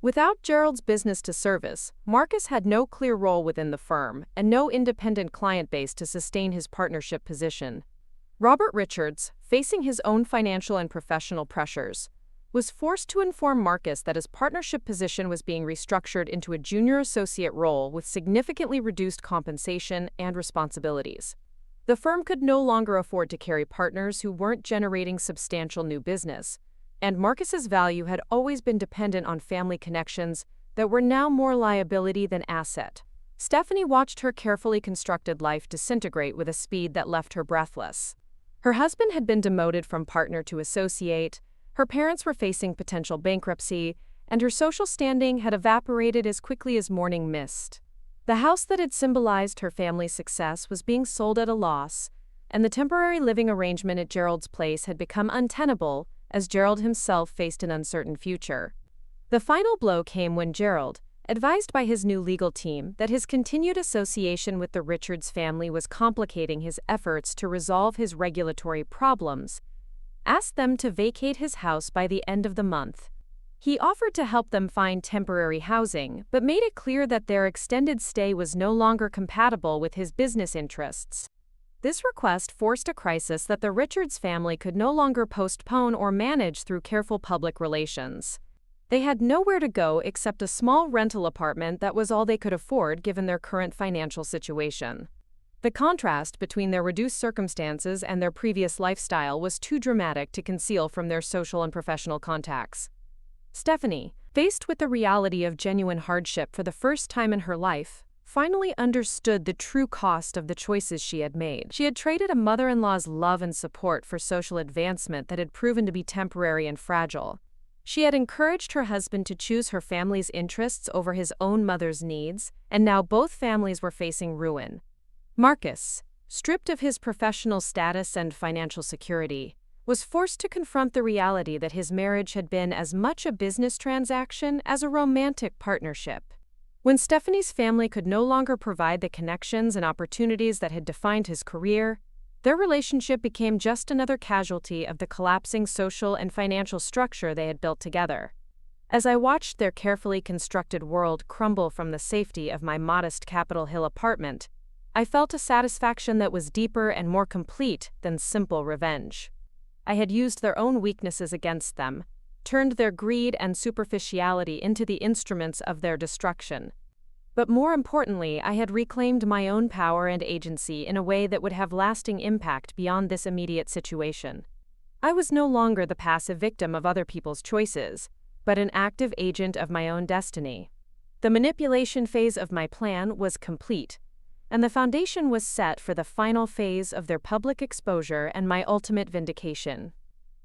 S1: Without Gerald's business to service, Marcus had no clear role within the firm and no independent client base to sustain his partnership position. Robert Richards, facing his own financial and professional pressures, was forced to inform Marcus that his partnership position was being restructured into a junior associate role with significantly reduced compensation and responsibilities. The firm could no longer afford to carry partners who weren't generating substantial new business, and Marcus's value had always been dependent on family connections that were now more liability than asset. Stephanie watched her carefully constructed life disintegrate with a speed that left her breathless. Her husband had been demoted from partner to associate, her parents were facing potential bankruptcy, and her social standing had evaporated as quickly as morning mist. The house that had symbolized her family's success was being sold at a loss, and the temporary living arrangement at Gerald's place had become untenable as Gerald himself faced an uncertain future. The final blow came when Gerald, advised by his new legal team that his continued association with the Richards family was complicating his efforts to resolve his regulatory problems, asked them to vacate his house by the end of the month. He offered to help them find temporary housing, but made it clear that their extended stay was no longer compatible with his business interests. This request forced a crisis that the Richards family could no longer postpone or manage through careful public relations. They had nowhere to go except a small rental apartment that was all they could afford given their current financial situation. The contrast between their reduced circumstances and their previous lifestyle was too dramatic to conceal from their social and professional contacts. Stephanie, faced with the reality of genuine hardship for the first time in her life, finally understood the true cost of the choices she had made. She had traded a mother-in-law's love and support for social advancement that had proven to be temporary and fragile. She had encouraged her husband to choose her family's interests over his own mother's needs, and now both families were facing ruin. Marcus, stripped of his professional status and financial security, was forced to confront the reality that his marriage had been as much a business transaction as a romantic partnership. When Stephanie's family could no longer provide the connections and opportunities that had defined his career, their relationship became just another casualty of the collapsing social and financial structure they had built together. As I watched their carefully constructed world crumble from the safety of my modest Capitol Hill apartment, I felt a satisfaction that was deeper and more complete than simple revenge. I had used their own weaknesses against them, turned their greed and superficiality into the instruments of their destruction. But more importantly, I had reclaimed my own power and agency in a way that would have lasting impact beyond this immediate situation. I was no longer the passive victim of other people's choices, but an active agent of my own destiny. The manipulation phase of my plan was complete, and the foundation was set for the final phase of their public exposure and my ultimate vindication.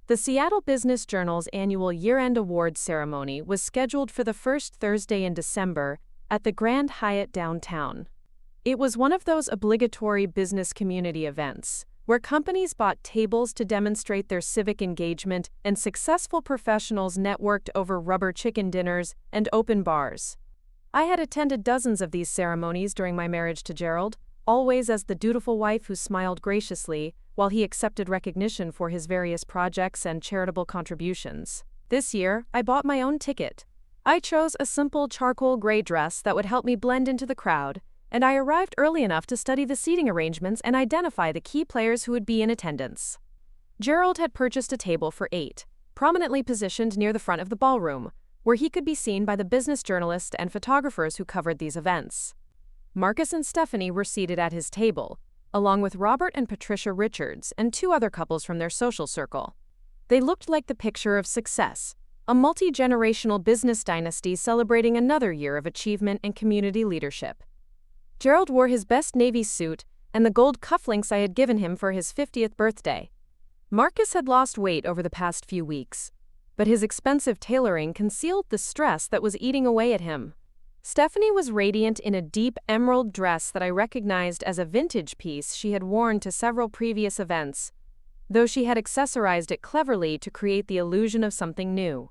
S1: The Seattle Business Journal's annual year-end awards ceremony was scheduled for the first Thursday in December at the Grand Hyatt downtown. It was one of those obligatory business community events, where companies bought tables to demonstrate their civic engagement and successful professionals networked over rubber chicken dinners and open bars. I had attended dozens of these ceremonies during my marriage to Gerald, always as the dutiful wife who smiled graciously while he accepted recognition for his various projects and charitable contributions. This year, I bought my own ticket. I chose a simple charcoal gray dress that would help me blend into the crowd, and I arrived early enough to study the seating arrangements and identify the key players who would be in attendance. Gerald had purchased a table for 8, prominently positioned near the front of the ballroom, where he could be seen by the business journalists and photographers who covered these events. Marcus and Stephanie were seated at his table, along with Robert and Patricia Richards and 2 other couples from their social circle. They looked like the picture of success, a multi-generational business dynasty celebrating another year of achievement and community leadership. Gerald wore his best navy suit and the gold cufflinks I had given him for his 50th birthday. Marcus had lost weight over the past few weeks, but his expensive tailoring concealed the stress that was eating away at him. Stephanie was radiant in a deep emerald dress that I recognized as a vintage piece she had worn to several previous events, though she had accessorized it cleverly to create the illusion of something new.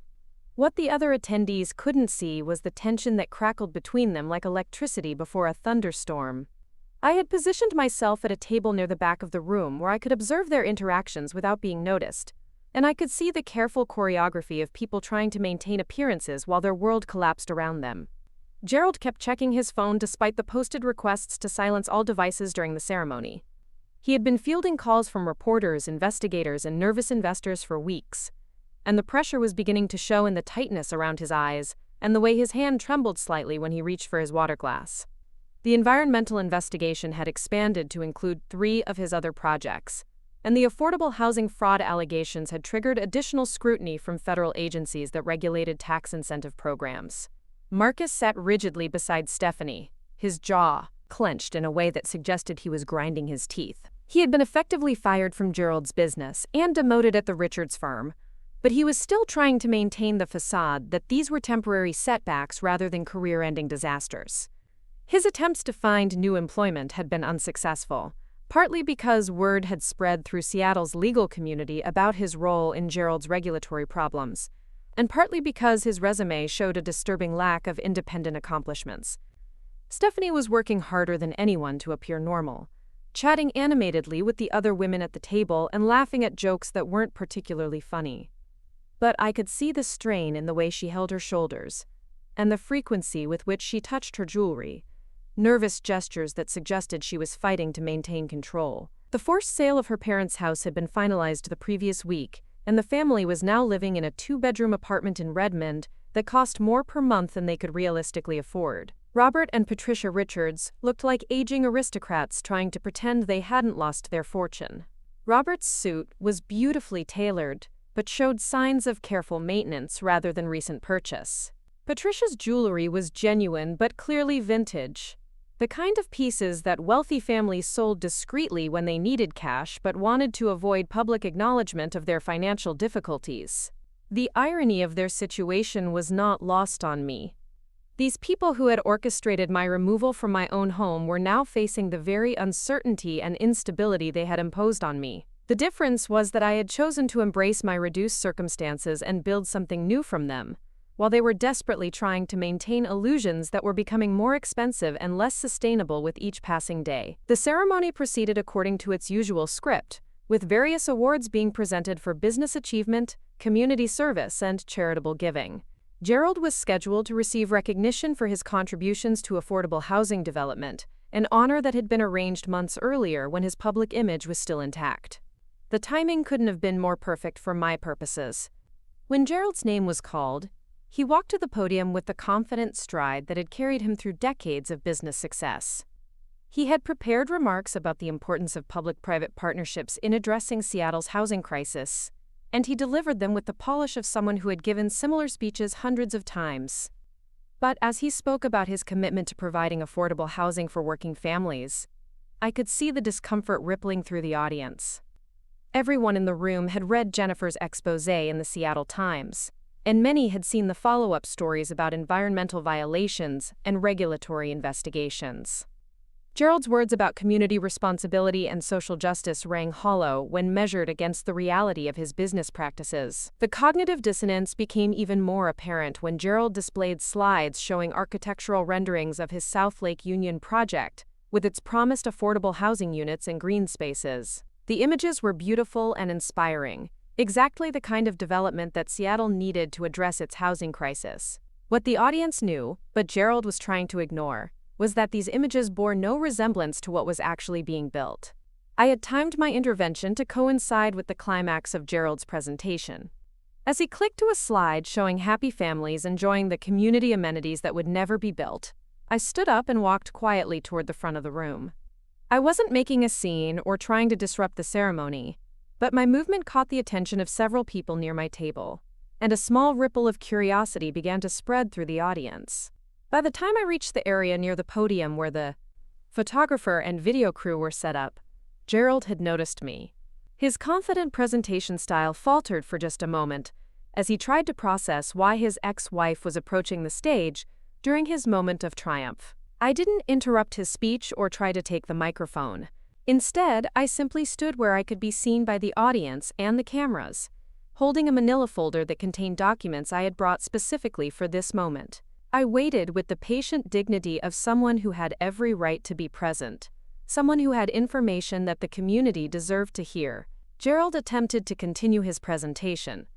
S1: What the other attendees couldn't see was the tension that crackled between them like electricity before a thunderstorm. I had positioned myself at a table near the back of the room where I could observe their interactions without being noticed, and I could see the careful choreography of people trying to maintain appearances while their world collapsed around them. Gerald kept checking his phone despite the posted requests to silence all devices during the ceremony. He had been fielding calls from reporters, investigators, and nervous investors for weeks, and the pressure was beginning to show in the tightness around his eyes and the way his hand trembled slightly when he reached for his water glass. The environmental investigation had expanded to include 3 of his other projects, and the affordable housing fraud allegations had triggered additional scrutiny from federal agencies that regulated tax incentive programs. Marcus sat rigidly beside Stephanie, his jaw clenched in a way that suggested he was grinding his teeth. He had been effectively fired from Gerald's business and demoted at the Richards firm, but he was still trying to maintain the facade that these were temporary setbacks rather than career-ending disasters. His attempts to find new employment had been unsuccessful, partly because word had spread through Seattle's legal community about his role in Gerald's regulatory problems, and partly because his resume showed a disturbing lack of independent accomplishments. Stephanie was working harder than anyone to appear normal, chatting animatedly with the other women at the table and laughing at jokes that weren't particularly funny. But I could see the strain in the way she held her shoulders, and the frequency with which she touched her jewelry, nervous gestures that suggested she was fighting to maintain control. The forced sale of her parents' house had been finalized the previous week, and the family was now living in a 2-bedroom apartment in Redmond that cost more per month than they could realistically afford. Robert and Patricia Richards looked like aging aristocrats trying to pretend they hadn't lost their fortune. Robert's suit was beautifully tailored, but showed signs of careful maintenance rather than recent purchase. Patricia's jewelry was genuine but clearly vintage, the kind of pieces that wealthy families sold discreetly when they needed cash but wanted to avoid public acknowledgement of their financial difficulties. The irony of their situation was not lost on me. These people who had orchestrated my removal from my own home were now facing the very uncertainty and instability they had imposed on me. The difference was that I had chosen to embrace my reduced circumstances and build something new from them, while they were desperately trying to maintain illusions that were becoming more expensive and less sustainable with each passing day. The ceremony proceeded according to its usual script, with various awards being presented for business achievement, community service, and charitable giving. Gerald was scheduled to receive recognition for his contributions to affordable housing development, an honor that had been arranged months earlier when his public image was still intact. The timing couldn't have been more perfect for my purposes. When Gerald's name was called, he walked to the podium with the confident stride that had carried him through decades of business success. He had prepared remarks about the importance of public-private partnerships in addressing Seattle's housing crisis, and he delivered them with the polish of someone who had given similar speeches hundreds of times. But as he spoke about his commitment to providing affordable housing for working families, I could see the discomfort rippling through the audience. Everyone in the room had read Jennifer's exposé in the Seattle Times, and many had seen the follow-up stories about environmental violations and regulatory investigations. Gerald's words about community responsibility and social justice rang hollow when measured against the reality of his business practices. The cognitive dissonance became even more apparent when Gerald displayed slides showing architectural renderings of his South Lake Union project, with its promised affordable housing units and green spaces. The images were beautiful and inspiring, exactly the kind of development that Seattle needed to address its housing crisis. What the audience knew, but Gerald was trying to ignore, was that these images bore no resemblance to what was actually being built. I had timed my intervention to coincide with the climax of Gerald's presentation. As he clicked to a slide showing happy families enjoying the community amenities that would never be built, I stood up and walked quietly toward the front of the room. I wasn't making a scene or trying to disrupt the ceremony, but my movement caught the attention of several people near my table, and a small ripple of curiosity began to spread through the audience. By the time I reached the area near the podium where the photographer and video crew were set up, Gerald had noticed me. His confident presentation style faltered for just a moment as he tried to process why his ex-wife was approaching the stage during his moment of triumph. I didn't interrupt his speech or try to take the microphone. Instead, I simply stood where I could be seen by the audience and the cameras, holding a manila folder that contained documents I had brought specifically for this moment. I waited with the patient dignity of someone who had every right to be present, someone who had information that the community deserved to hear. Gerald attempted to continue his presentation,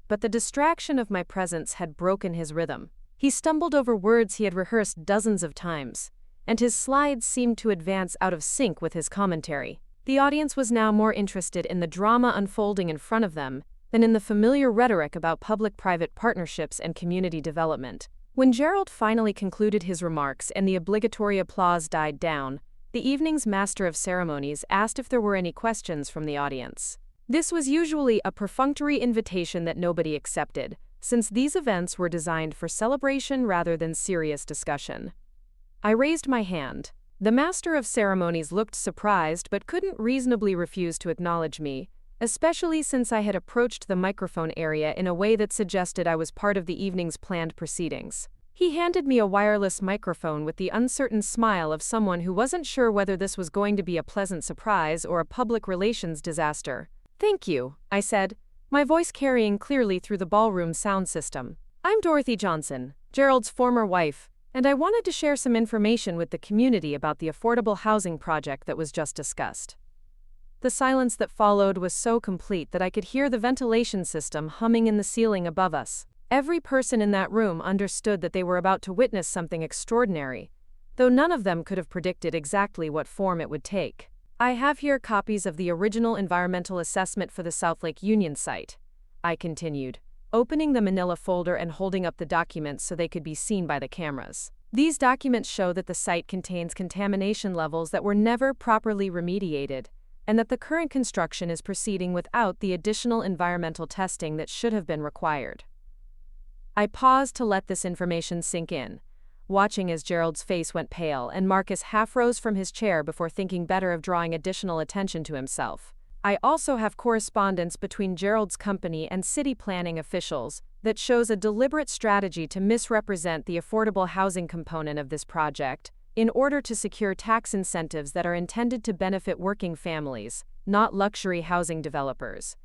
S1: but the distraction of my presence had broken his rhythm. He stumbled over words he had rehearsed dozens of times, and his slides seemed to advance out of sync with his commentary. The audience was now more interested in the drama unfolding in front of them than in the familiar rhetoric about public-private partnerships and community development. When Gerald finally concluded his remarks and the obligatory applause died down, the evening's master of ceremonies asked if there were any questions from the audience. This was usually a perfunctory invitation that nobody accepted, since these events were designed for celebration rather than serious discussion. I raised my hand. The master of ceremonies looked surprised but couldn't reasonably refuse to acknowledge me, especially since I had approached the microphone area in a way that suggested I was part of the evening's planned proceedings. He handed me a wireless microphone with the uncertain smile of someone who wasn't sure whether this was going to be a pleasant surprise or a public relations disaster. "Thank you," I said, my voice carrying clearly through the ballroom sound system. "I'm Dorothy Johnson, Gerald's former wife, and I wanted to share some information with the community about the affordable housing project that was just discussed." The silence that followed was so complete that I could hear the ventilation system humming in the ceiling above us. Every person in that room understood that they were about to witness something extraordinary, though none of them could have predicted exactly what form it would take. "I have here copies of the original environmental assessment for the South Lake Union site," I continued, opening the manila folder and holding up the documents so they could be seen by the cameras. "These documents show that the site contains contamination levels that were never properly remediated, and that the current construction is proceeding without the additional environmental testing that should have been required." I paused to let this information sink in, watching as Gerald's face went pale and Marcus half rose from his chair before thinking better of drawing additional attention to himself. "I also have correspondence between Gerald's company and city planning officials that shows a deliberate strategy to misrepresent the affordable housing component of this project in order to secure tax incentives that are intended to benefit working families, not luxury housing developers."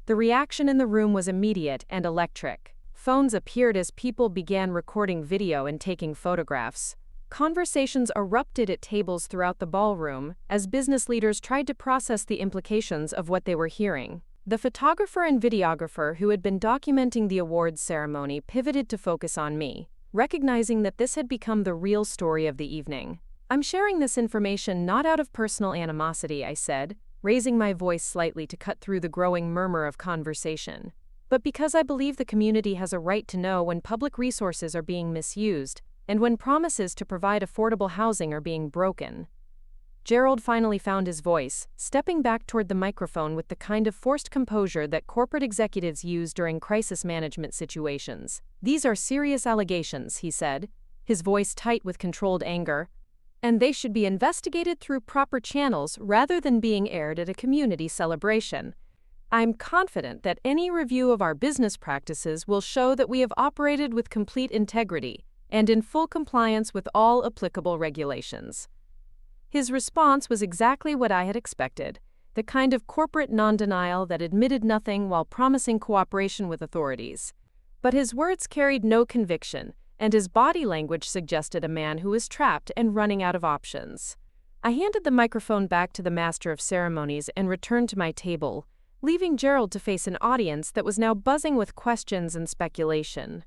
S1: The reaction in the room was immediate and electric. Phones appeared as people began recording video and taking photographs. Conversations erupted at tables throughout the ballroom as business leaders tried to process the implications of what they were hearing. The photographer and videographer who had been documenting the awards ceremony pivoted to focus on me, recognizing that this had become the real story of the evening. "I'm sharing this information not out of personal animosity," I said, raising my voice slightly to cut through the growing murmur of conversation, "but because I believe the community has a right to know when public resources are being misused and when promises to provide affordable housing are being broken." Gerald finally found his voice, stepping back toward the microphone with the kind of forced composure that corporate executives use during crisis management situations. "These are serious allegations," he said, his voice tight with controlled anger, "and they should be investigated through proper channels rather than being aired at a community celebration. I'm confident that any review of our business practices will show that we have operated with complete integrity and in full compliance with all applicable regulations." His response was exactly what I had expected, the kind of corporate non-denial that admitted nothing while promising cooperation with authorities. But his words carried no conviction, and his body language suggested a man who was trapped and running out of options. I handed the microphone back to the master of ceremonies and returned to my table, leaving Gerald to face an audience that was now buzzing with questions and speculation.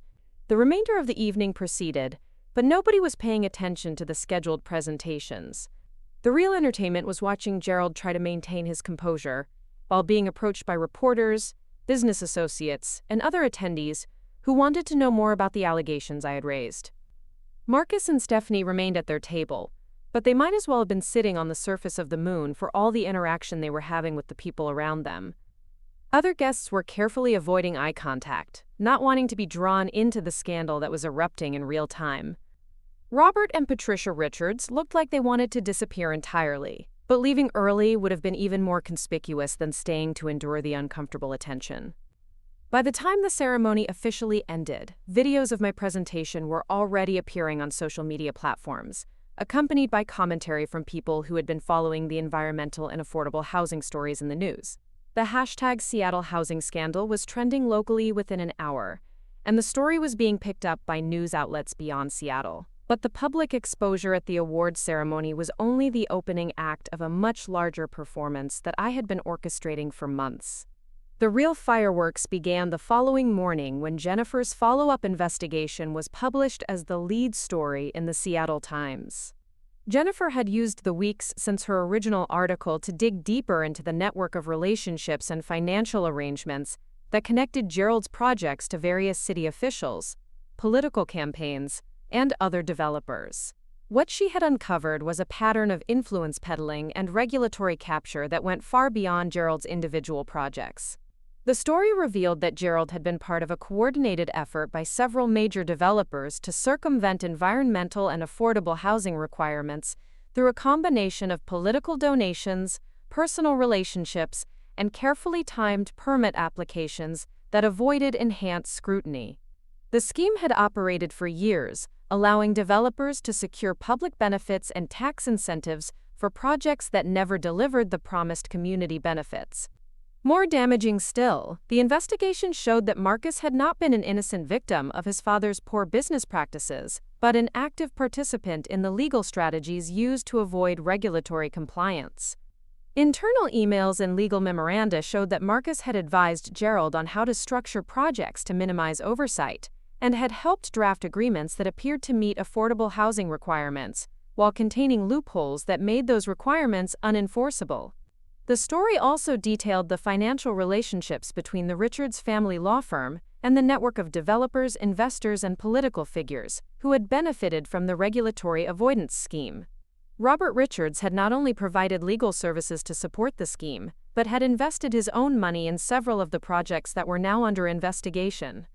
S1: The remainder of the evening proceeded, but nobody was paying attention to the scheduled presentations. The real entertainment was watching Gerald try to maintain his composure, while being approached by reporters, business associates, and other attendees who wanted to know more about the allegations I had raised. Marcus and Stephanie remained at their table, but they might as well have been sitting on the surface of the moon for all the interaction they were having with the people around them. Other guests were carefully avoiding eye contact, not wanting to be drawn into the scandal that was erupting in real time. Robert and Patricia Richards looked like they wanted to disappear entirely, but leaving early would have been even more conspicuous than staying to endure the uncomfortable attention. By the time the ceremony officially ended, videos of my presentation were already appearing on social media platforms, accompanied by commentary from people who had been following the environmental and affordable housing stories in the news. The hashtag Seattle housing scandal was trending locally within an hour, and the story was being picked up by news outlets beyond Seattle. But the public exposure at the awards ceremony was only the opening act of a much larger performance that I had been orchestrating for months. The real fireworks began the following morning when Jennifer's follow-up investigation was published as the lead story in the Seattle Times. Jennifer had used the weeks since her original article to dig deeper into the network of relationships and financial arrangements that connected Gerald's projects to various city officials, political campaigns, and other developers. What she had uncovered was a pattern of influence peddling and regulatory capture that went far beyond Gerald's individual projects. The story revealed that Gerald had been part of a coordinated effort by several major developers to circumvent environmental and affordable housing requirements through a combination of political donations, personal relationships, and carefully timed permit applications that avoided enhanced scrutiny. The scheme had operated for years, allowing developers to secure public benefits and tax incentives for projects that never delivered the promised community benefits. More damaging still, the investigation showed that Marcus had not been an innocent victim of his father's poor business practices, but an active participant in the legal strategies used to avoid regulatory compliance. Internal emails and legal memoranda showed that Marcus had advised Gerald on how to structure projects to minimize oversight, and had helped draft agreements that appeared to meet affordable housing requirements, while containing loopholes that made those requirements unenforceable. The story also detailed the financial relationships between the Richards family law firm and the network of developers, investors, and political figures who had benefited from the regulatory avoidance scheme. Robert Richards had not only provided legal services to support the scheme, but had invested his own money in several of the projects that were now under investigation.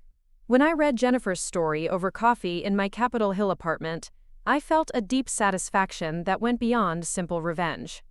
S1: When I read Jennifer's story over coffee in my Capitol Hill apartment, I felt a deep satisfaction that went beyond simple revenge.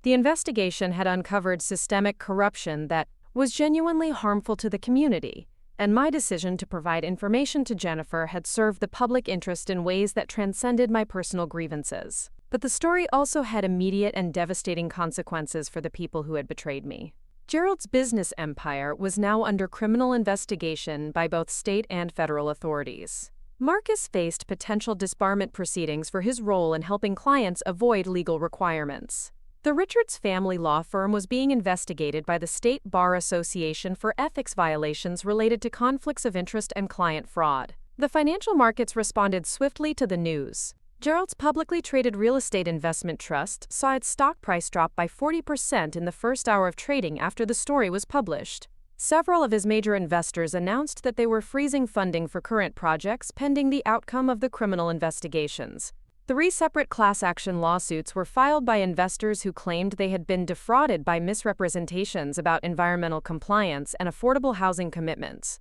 S1: The investigation had uncovered systemic corruption that was genuinely harmful to the community, and my decision to provide information to Jennifer had served the public interest in ways that transcended my personal grievances. But the story also had immediate and devastating consequences for the people who had betrayed me. Gerald's business empire was now under criminal investigation by both state and federal authorities. Marcus faced potential disbarment proceedings for his role in helping clients avoid legal requirements. The Richards family law firm was being investigated by the State Bar Association for ethics violations related to conflicts of interest and client fraud. The financial markets responded swiftly to the news. Gerald's publicly traded real estate investment trust saw its stock price drop by 40% in the first hour of trading after the story was published. Several of his major investors announced that they were freezing funding for current projects pending the outcome of the criminal investigations. 3 separate class action lawsuits were filed by investors who claimed they had been defrauded by misrepresentations about environmental compliance and affordable housing commitments.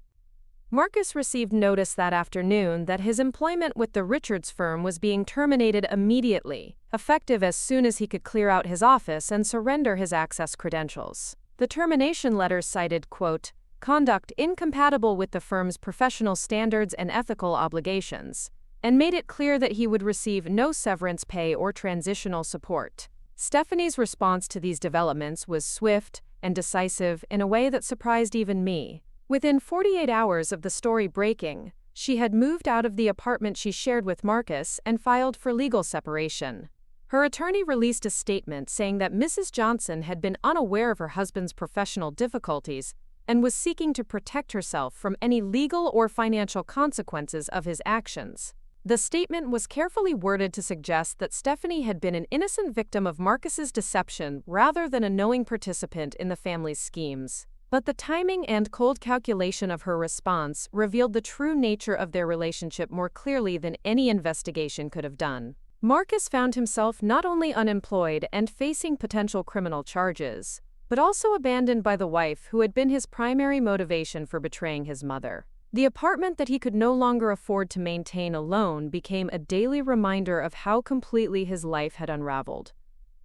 S1: Marcus received notice that afternoon that his employment with the Richards firm was being terminated immediately, effective as soon as he could clear out his office and surrender his access credentials. The termination letter cited, quote, "conduct incompatible with the firm's professional standards and ethical obligations," and made it clear that he would receive no severance pay or transitional support. Stephanie's response to these developments was swift and decisive in a way that surprised even me. Within 48 hours of the story breaking, she had moved out of the apartment she shared with Marcus and filed for legal separation. Her attorney released a statement saying that Mrs. Johnson had been unaware of her husband's professional difficulties and was seeking to protect herself from any legal or financial consequences of his actions. The statement was carefully worded to suggest that Stephanie had been an innocent victim of Marcus's deception rather than a knowing participant in the family's schemes. But the timing and cold calculation of her response revealed the true nature of their relationship more clearly than any investigation could have done. Marcus found himself not only unemployed and facing potential criminal charges, but also abandoned by the wife who had been his primary motivation for betraying his mother. The apartment that he could no longer afford to maintain alone became a daily reminder of how completely his life had unraveled.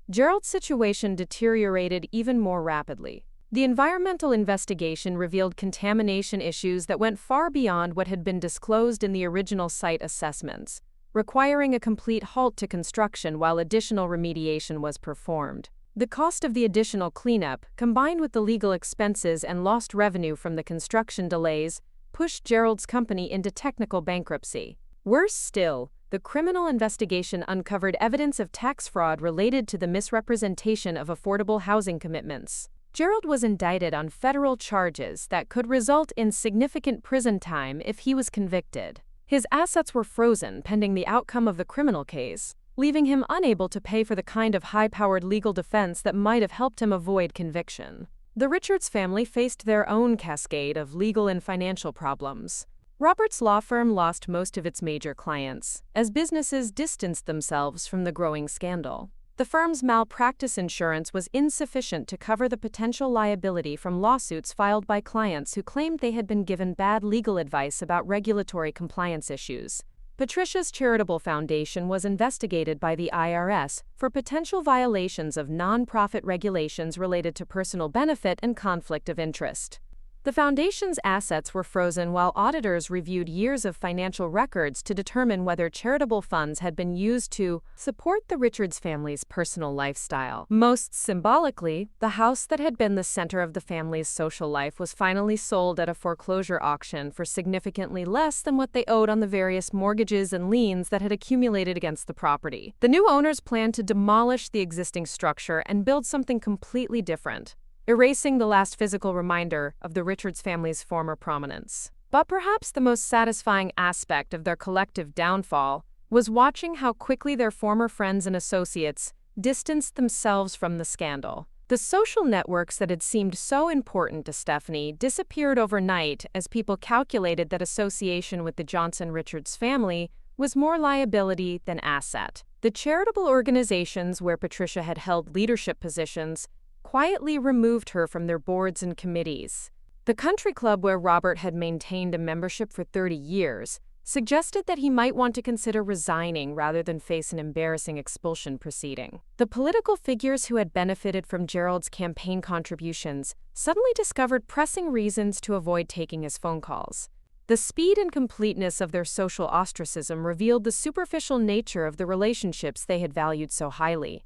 S1: Gerald's situation deteriorated even more rapidly. The environmental investigation revealed contamination issues that went far beyond what had been disclosed in the original site assessments, requiring a complete halt to construction while additional remediation was performed. The cost of the additional cleanup, combined with the legal expenses and lost revenue from the construction delays, pushed Gerald's company into technical bankruptcy. Worse still, the criminal investigation uncovered evidence of tax fraud related to the misrepresentation of affordable housing commitments. Gerald was indicted on federal charges that could result in significant prison time if he was convicted. His assets were frozen pending the outcome of the criminal case, leaving him unable to pay for the kind of high-powered legal defense that might have helped him avoid conviction. The Richards family faced their own cascade of legal and financial problems. Robert's law firm lost most of its major clients, as businesses distanced themselves from the growing scandal. The firm's malpractice insurance was insufficient to cover the potential liability from lawsuits filed by clients who claimed they had been given bad legal advice about regulatory compliance issues. Patricia's charitable foundation was investigated by the IRS for potential violations of nonprofit regulations related to personal benefit and conflict of interest. The foundation's assets were frozen while auditors reviewed years of financial records to determine whether charitable funds had been used to support the Richards family's personal lifestyle. Most symbolically, the house that had been the center of the family's social life was finally sold at a foreclosure auction for significantly less than what they owed on the various mortgages and liens that had accumulated against the property. The new owners planned to demolish the existing structure and build something completely different, erasing the last physical reminder of the Richards family's former prominence. But perhaps the most satisfying aspect of their collective downfall was watching how quickly their former friends and associates distanced themselves from the scandal. The social networks that had seemed so important to Stephanie disappeared overnight as people calculated that association with the Johnson-Richards family was more liability than asset. The charitable organizations where Patricia had held leadership positions quietly removed her from their boards and committees. The country club where Robert had maintained a membership for 30 years suggested that he might want to consider resigning rather than face an embarrassing expulsion proceeding. The political figures who had benefited from Gerald's campaign contributions suddenly discovered pressing reasons to avoid taking his phone calls. The speed and completeness of their social ostracism revealed the superficial nature of the relationships they had valued so highly.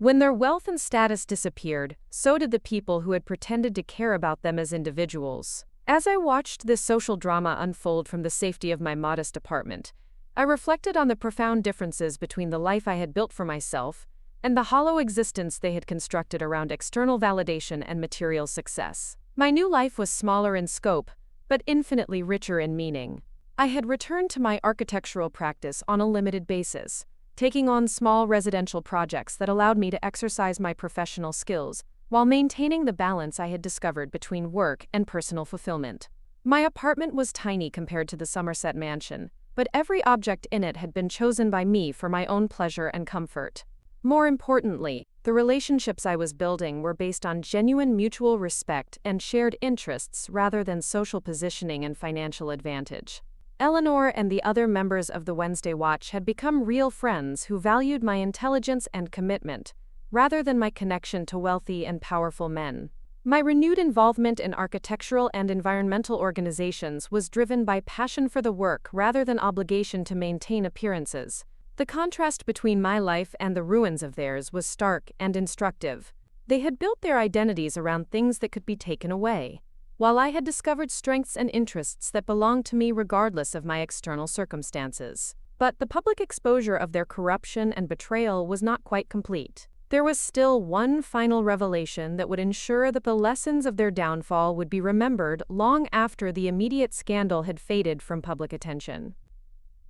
S1: When their wealth and status disappeared, so did the people who had pretended to care about them as individuals. As I watched this social drama unfold from the safety of my modest apartment, I reflected on the profound differences between the life I had built for myself and the hollow existence they had constructed around external validation and material success. My new life was smaller in scope, but infinitely richer in meaning. I had returned to my architectural practice on a limited basis, taking on small residential projects that allowed me to exercise my professional skills while maintaining the balance I had discovered between work and personal fulfillment. My apartment was tiny compared to the Somerset mansion, but every object in it had been chosen by me for my own pleasure and comfort. More importantly, the relationships I was building were based on genuine mutual respect and shared interests rather than social positioning and financial advantage. Eleanor and the other members of the Wednesday Watch had become real friends who valued my intelligence and commitment, rather than my connection to wealthy and powerful men. My renewed involvement in architectural and environmental organizations was driven by passion for the work rather than obligation to maintain appearances. The contrast between my life and the ruins of theirs was stark and instructive. They had built their identities around things that could be taken away, while I had discovered strengths and interests that belonged to me regardless of my external circumstances. But the public exposure of their corruption and betrayal was not quite complete. There was still one final revelation that would ensure that the lessons of their downfall would be remembered long after the immediate scandal had faded from public attention.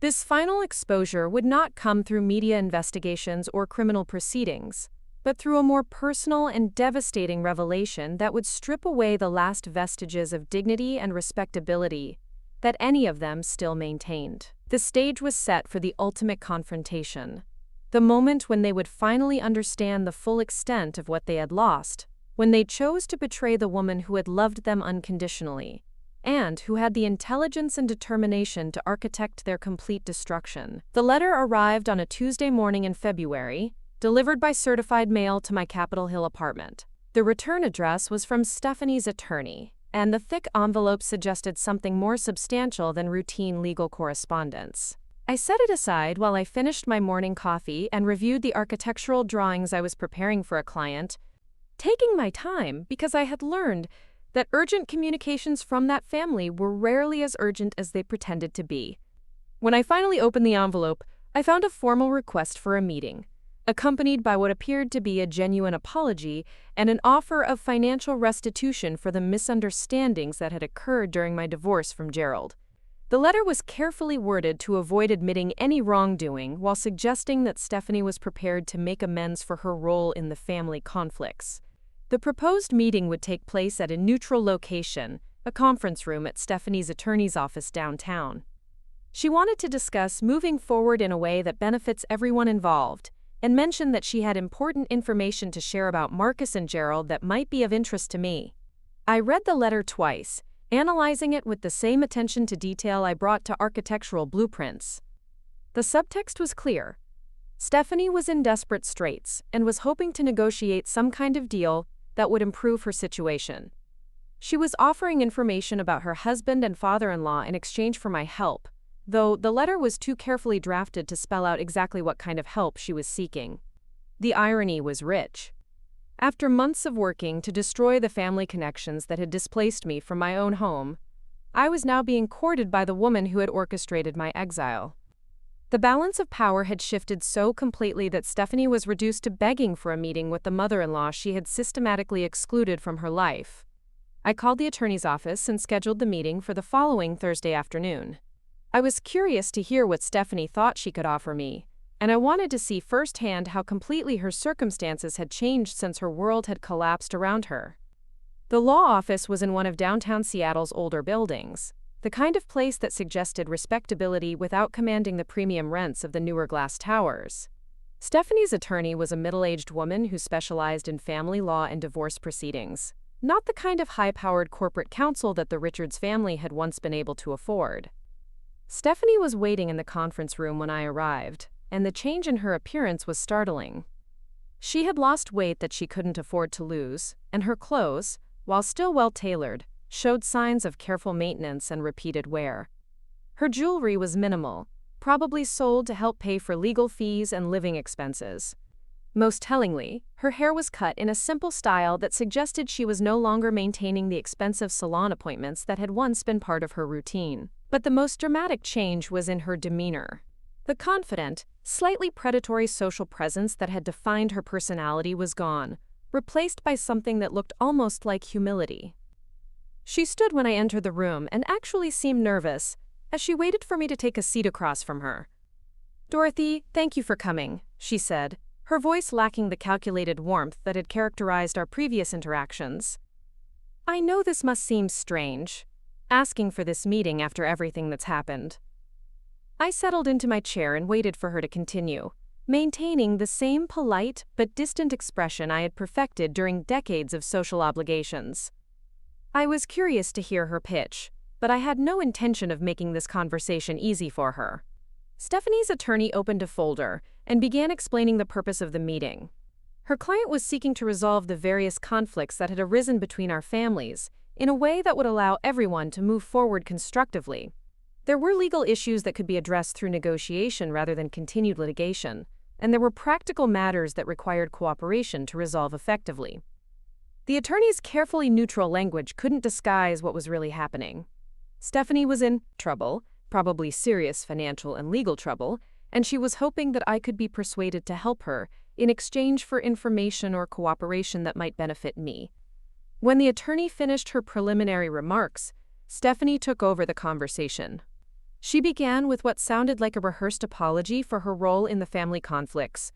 S1: This final exposure would not come through media investigations or criminal proceedings, but through a more personal and devastating revelation that would strip away the last vestiges of dignity and respectability that any of them still maintained. The stage was set for the ultimate confrontation, the moment when they would finally understand the full extent of what they had lost, when they chose to betray the woman who had loved them unconditionally, and who had the intelligence and determination to architect their complete destruction. The letter arrived on a Tuesday morning in February, delivered by certified mail to my Capitol Hill apartment. The return address was from Stephanie's attorney, and the thick envelope suggested something more substantial than routine legal correspondence. I set it aside while I finished my morning coffee and reviewed the architectural drawings I was preparing for a client, taking my time because I had learned that urgent communications from that family were rarely as urgent as they pretended to be. When I finally opened the envelope, I found a formal request for a meeting, accompanied by what appeared to be a genuine apology and an offer of financial restitution for the misunderstandings that had occurred during my divorce from Gerald. The letter was carefully worded to avoid admitting any wrongdoing while suggesting that Stephanie was prepared to make amends for her role in the family conflicts. The proposed meeting would take place at a neutral location, a conference room at Stephanie's attorney's office downtown. She wanted to discuss moving forward in a way that benefits everyone involved, and mentioned that she had important information to share about Marcus and Gerald that might be of interest to me. I read the letter twice, analyzing it with the same attention to detail I brought to architectural blueprints. The subtext was clear. Stephanie was in desperate straits and was hoping to negotiate some kind of deal that would improve her situation. She was offering information about her husband and father-in-law in exchange for my help, though the letter was too carefully drafted to spell out exactly what kind of help she was seeking. The irony was rich. After months of working to destroy the family connections that had displaced me from my own home, I was now being courted by the woman who had orchestrated my exile. The balance of power had shifted so completely that Stephanie was reduced to begging for a meeting with the mother-in-law she had systematically excluded from her life. I called the attorney's office and scheduled the meeting for the following Thursday afternoon. I was curious to hear what Stephanie thought she could offer me, and I wanted to see firsthand how completely her circumstances had changed since her world had collapsed around her. The law office was in one of downtown Seattle's older buildings, the kind of place that suggested respectability without commanding the premium rents of the newer glass towers. Stephanie's attorney was a middle-aged woman who specialized in family law and divorce proceedings, not the kind of high-powered corporate counsel that the Richards family had once been able to afford. Stephanie was waiting in the conference room when I arrived, and the change in her appearance was startling. She had lost weight that she couldn't afford to lose, and her clothes, while still well-tailored, showed signs of careful maintenance and repeated wear. Her jewelry was minimal, probably sold to help pay for legal fees and living expenses. Most tellingly, her hair was cut in a simple style that suggested she was no longer maintaining the expensive salon appointments that had once been part of her routine. But the most dramatic change was in her demeanor. The confident, slightly predatory social presence that had defined her personality was gone, replaced by something that looked almost like humility. She stood when I entered the room and actually seemed nervous, as she waited for me to take a seat across from her. "Dorothy, thank you for coming," she said, her voice lacking the calculated warmth that had characterized our previous interactions. "I know this must seem strange, asking for this meeting after everything that's happened." I settled into my chair and waited for her to continue, maintaining the same polite but distant expression I had perfected during decades of social obligations. I was curious to hear her pitch, but I had no intention of making this conversation easy for her. Stephanie's attorney opened a folder and began explaining the purpose of the meeting. Her client was seeking to resolve the various conflicts that had arisen between our families in a way that would allow everyone to move forward constructively. There were legal issues that could be addressed through negotiation rather than continued litigation, and there were practical matters that required cooperation to resolve effectively. The attorney's carefully neutral language couldn't disguise what was really happening. Stephanie was in trouble, probably serious financial and legal trouble, and she was hoping that I could be persuaded to help her in exchange for information or cooperation that might benefit me. When the attorney finished her preliminary remarks, Stephanie took over the conversation. She began with what sounded like a rehearsed apology for her role in the family conflicts,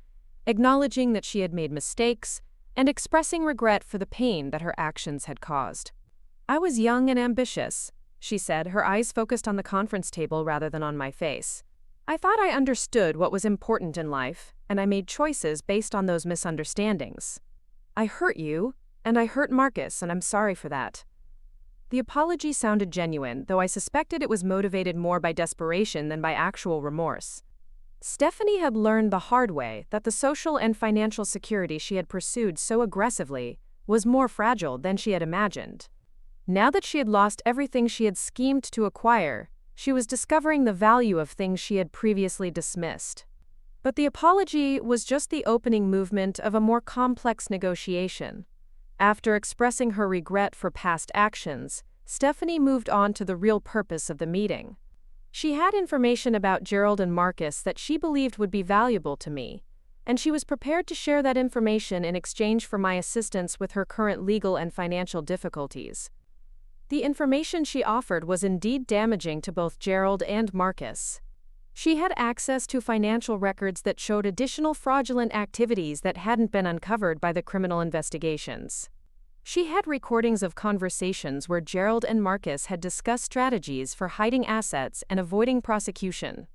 S1: acknowledging that she had made mistakes and expressing regret for the pain that her actions had caused. "I was young and ambitious," she said, her eyes focused on the conference table rather than on my face. "I thought I understood what was important in life, and I made choices based on those misunderstandings. I hurt you, and I hurt Marcus, and I'm sorry for that." The apology sounded genuine, though I suspected it was motivated more by desperation than by actual remorse. Stephanie had learned the hard way that the social and financial security she had pursued so aggressively was more fragile than she had imagined. Now that she had lost everything she had schemed to acquire, she was discovering the value of things she had previously dismissed. But the apology was just the opening movement of a more complex negotiation. After expressing her regret for past actions, Stephanie moved on to the real purpose of the meeting. She had information about Gerald and Marcus that she believed would be valuable to me, and she was prepared to share that information in exchange for my assistance with her current legal and financial difficulties. The information she offered was indeed damaging to both Gerald and Marcus. She had access to financial records that showed additional fraudulent activities that hadn't been uncovered by the criminal investigations. She had recordings of conversations where Gerald and Marcus had discussed strategies for hiding assets and avoiding prosecution.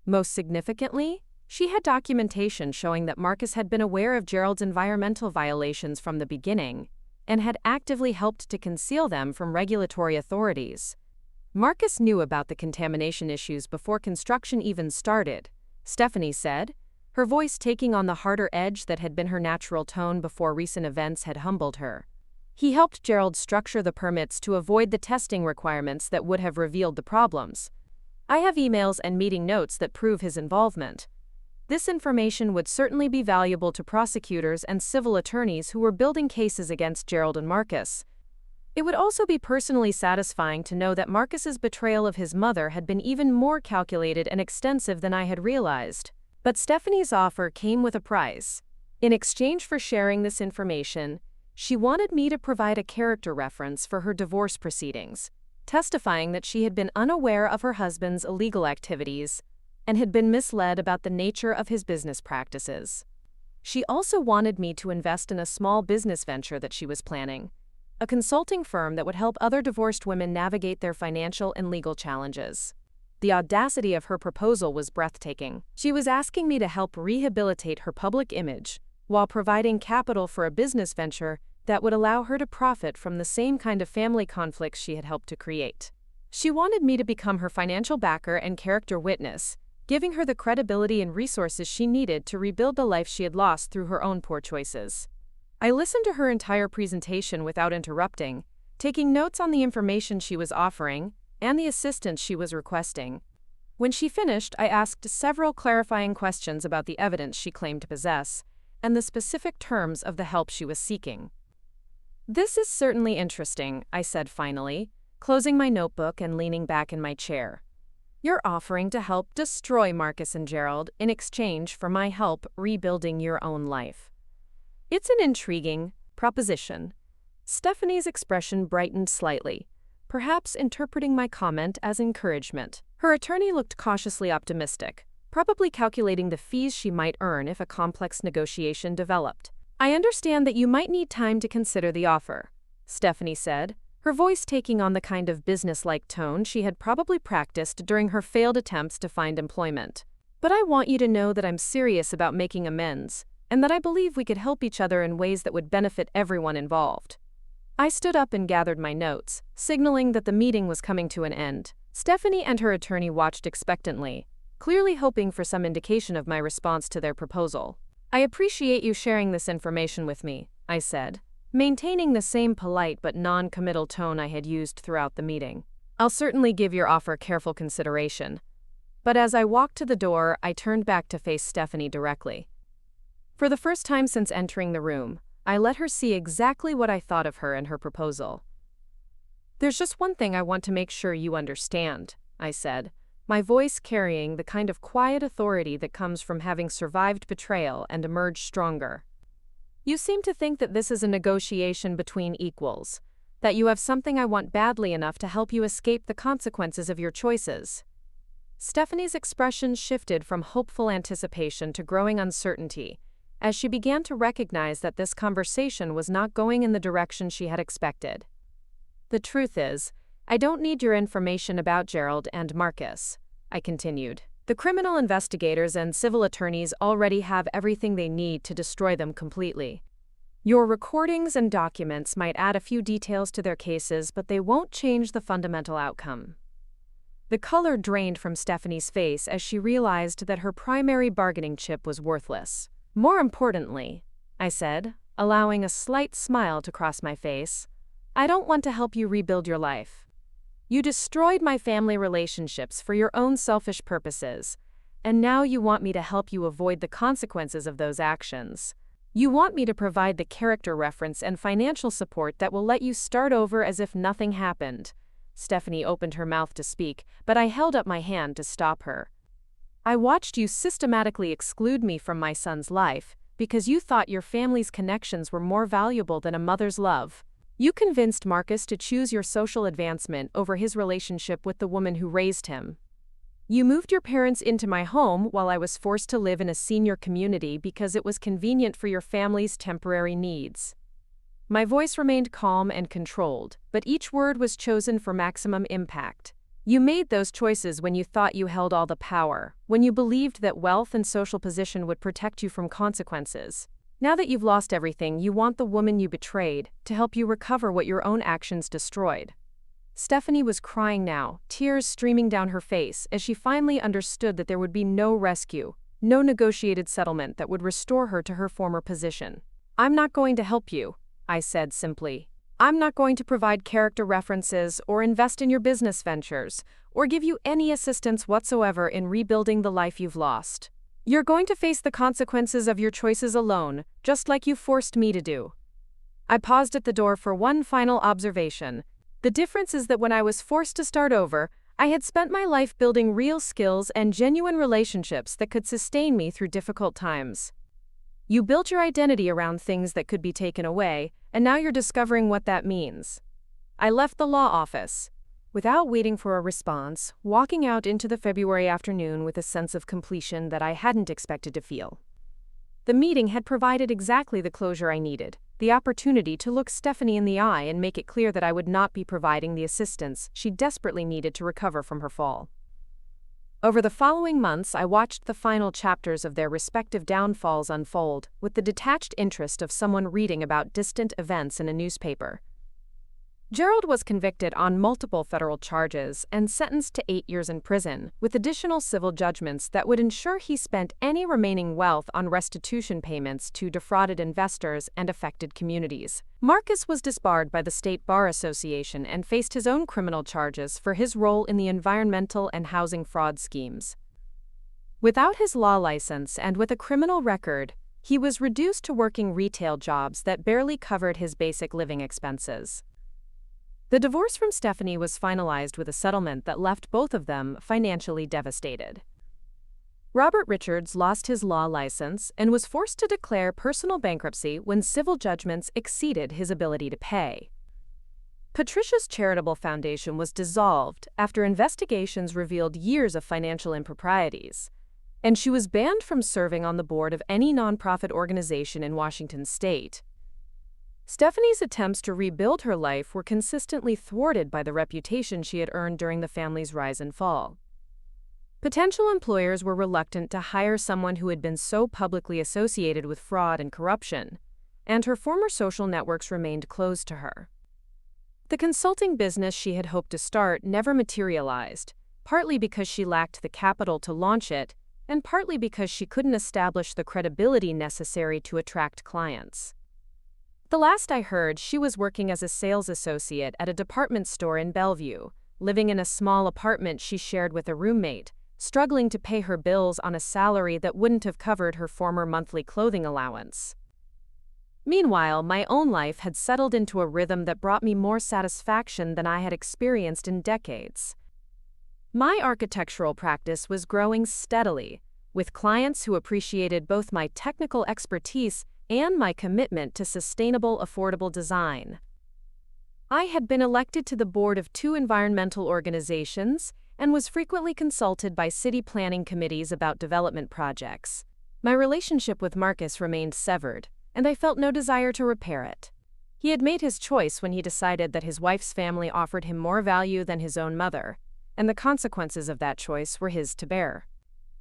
S1: Most significantly, she had documentation showing that Marcus had been aware of Gerald's environmental violations from the beginning and had actively helped to conceal them from regulatory authorities. Marcus knew about the contamination issues before construction even started, Stephanie said, her voice taking on the harder edge that had been her natural tone before recent events had humbled her. He helped Gerald structure the permits to avoid the testing requirements that would have revealed the problems. I have emails and meeting notes that prove his involvement. This information would certainly be valuable to prosecutors and civil attorneys who were building cases against Gerald and Marcus. It would also be personally satisfying to know that Marcus's betrayal of his mother had been even more calculated and extensive than I had realized. But Stephanie's offer came with a price. In exchange for sharing this information, she wanted me to provide a character reference for her divorce proceedings, testifying that she had been unaware of her husband's illegal activities and had been misled about the nature of his business practices. She also wanted me to invest in a small business venture that she was planning, a consulting firm that would help other divorced women navigate their financial and legal challenges. The audacity of her proposal was breathtaking. She was asking me to help rehabilitate her public image while providing capital for a business venture that would allow her to profit from the same kind of family conflicts she had helped to create. She wanted me to become her financial backer and character witness, giving her the credibility and resources she needed to rebuild the life she had lost through her own poor choices. I listened to her entire presentation without interrupting, taking notes on the information she was offering and the assistance she was requesting. When she finished, I asked several clarifying questions about the evidence she claimed to possess and the specific terms of the help she was seeking. "This is certainly interesting," I said finally, closing my notebook and leaning back in my chair. "You're offering to help destroy Marcus and Gerald in exchange for my help rebuilding your own life. It's an intriguing proposition." Stephanie's expression brightened slightly, perhaps interpreting my comment as encouragement. Her attorney looked cautiously optimistic, probably calculating the fees she might earn if a complex negotiation developed. "I understand that you might need time to consider the offer," Stephanie said, her voice taking on the kind of business-like tone she had probably practiced during her failed attempts to find employment. "But I want you to know that I'm serious about making amends, and that I believe we could help each other in ways that would benefit everyone involved." I stood up and gathered my notes, signaling that the meeting was coming to an end. Stephanie and her attorney watched expectantly, clearly hoping for some indication of my response to their proposal. "I appreciate you sharing this information with me," I said, maintaining the same polite but non-committal tone I had used throughout the meeting. "I'll certainly give your offer careful consideration." But as I walked to the door, I turned back to face Stephanie directly. For the first time since entering the room, I let her see exactly what I thought of her and her proposal. "There's just one thing I want to make sure you understand," I said, my voice carrying the kind of quiet authority that comes from having survived betrayal and emerged stronger. "You seem to think that this is a negotiation between equals, that you have something I want badly enough to help you escape the consequences of your choices." Stephanie's expression shifted from hopeful anticipation to growing uncertainty, as she began to recognize that this conversation was not going in the direction she had expected. "The truth is, I don't need your information about Gerald and Marcus," I continued. "The criminal investigators and civil attorneys already have everything they need to destroy them completely. Your recordings and documents might add a few details to their cases, but they won't change the fundamental outcome." The color drained from Stephanie's face as she realized that her primary bargaining chip was worthless. "More importantly," I said, allowing a slight smile to cross my face, "I don't want to help you rebuild your life. You destroyed my family relationships for your own selfish purposes, and now you want me to help you avoid the consequences of those actions. You want me to provide the character reference and financial support that will let you start over as if nothing happened." Stephanie opened her mouth to speak, but I held up my hand to stop her. "I watched you systematically exclude me from my son's life because you thought your family's connections were more valuable than a mother's love. You convinced Marcus to choose your social advancement over his relationship with the woman who raised him. You moved your parents into my home while I was forced to live in a senior community because it was convenient for your family's temporary needs." My voice remained calm and controlled, but each word was chosen for maximum impact. "You made those choices when you thought you held all the power, when you believed that wealth and social position would protect you from consequences. Now that you've lost everything, you want the woman you betrayed to help you recover what your own actions destroyed." Stephanie was crying now, tears streaming down her face as she finally understood that there would be no rescue, no negotiated settlement that would restore her to her former position. "I'm not going to help you," I said simply. I'm not going to provide character references or invest in your business ventures, or give you any assistance whatsoever in rebuilding the life you've lost. You're going to face the consequences of your choices alone, just like you forced me to do. I paused at the door for one final observation. The difference is that when I was forced to start over, I had spent my life building real skills and genuine relationships that could sustain me through difficult times. You built your identity around things that could be taken away, and now you're discovering what that means. I left the law office, without waiting for a response, walking out into the February afternoon with a sense of completion that I hadn't expected to feel. The meeting had provided exactly the closure I needed, the opportunity to look Stephanie in the eye and make it clear that I would not be providing the assistance she desperately needed to recover from her fall. Over the following months, I watched the final chapters of their respective downfalls unfold with the detached interest of someone reading about distant events in a newspaper. Gerald was convicted on multiple federal charges and sentenced to 8 years in prison, with additional civil judgments that would ensure he spent any remaining wealth on restitution payments to defrauded investors and affected communities. Marcus was disbarred by the State Bar Association and faced his own criminal charges for his role in the environmental and housing fraud schemes. Without his law license and with a criminal record, he was reduced to working retail jobs that barely covered his basic living expenses. The divorce from Stephanie was finalized with a settlement that left both of them financially devastated. Robert Richards lost his law license and was forced to declare personal bankruptcy when civil judgments exceeded his ability to pay. Patricia's charitable foundation was dissolved after investigations revealed years of financial improprieties, and she was banned from serving on the board of any nonprofit organization in Washington state. Stephanie's attempts to rebuild her life were consistently thwarted by the reputation she had earned during the family's rise and fall. Potential employers were reluctant to hire someone who had been so publicly associated with fraud and corruption, and her former social networks remained closed to her. The consulting business she had hoped to start never materialized, partly because she lacked the capital to launch it, and partly because she couldn't establish the credibility necessary to attract clients. The last I heard, she was working as a sales associate at a department store in Bellevue, living in a small apartment she shared with a roommate, struggling to pay her bills on a salary that wouldn't have covered her former monthly clothing allowance. Meanwhile, my own life had settled into a rhythm that brought me more satisfaction than I had experienced in decades. My architectural practice was growing steadily, with clients who appreciated both my technical expertise and my commitment to sustainable, affordable design. I had been elected to the board of 2 environmental organizations and was frequently consulted by city planning committees about development projects. My relationship with Marcus remained severed, and I felt no desire to repair it. He had made his choice when he decided that his wife's family offered him more value than his own mother, and the consequences of that choice were his to bear.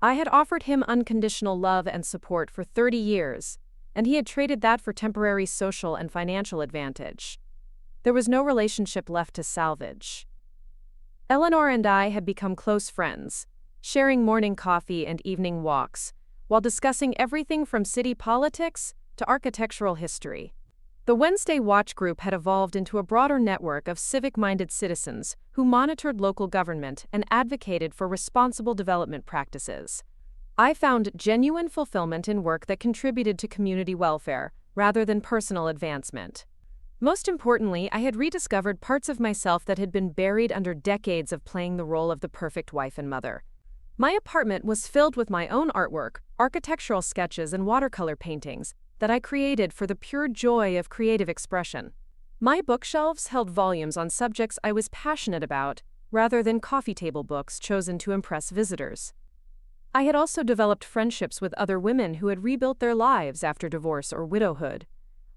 S1: I had offered him unconditional love and support for 30 years, and he had traded that for temporary social and financial advantage. There was no relationship left to salvage. Eleanor and I had become close friends, sharing morning coffee and evening walks, while discussing everything from city politics to architectural history. The Wednesday Watch Group had evolved into a broader network of civic-minded citizens who monitored local government and advocated for responsible development practices. I found genuine fulfillment in work that contributed to community welfare, rather than personal advancement. Most importantly, I had rediscovered parts of myself that had been buried under decades of playing the role of the perfect wife and mother. My apartment was filled with my own artwork, architectural sketches and watercolor paintings that I created for the pure joy of creative expression. My bookshelves held volumes on subjects I was passionate about, rather than coffee table books chosen to impress visitors. I had also developed friendships with other women who had rebuilt their lives after divorce or widowhood.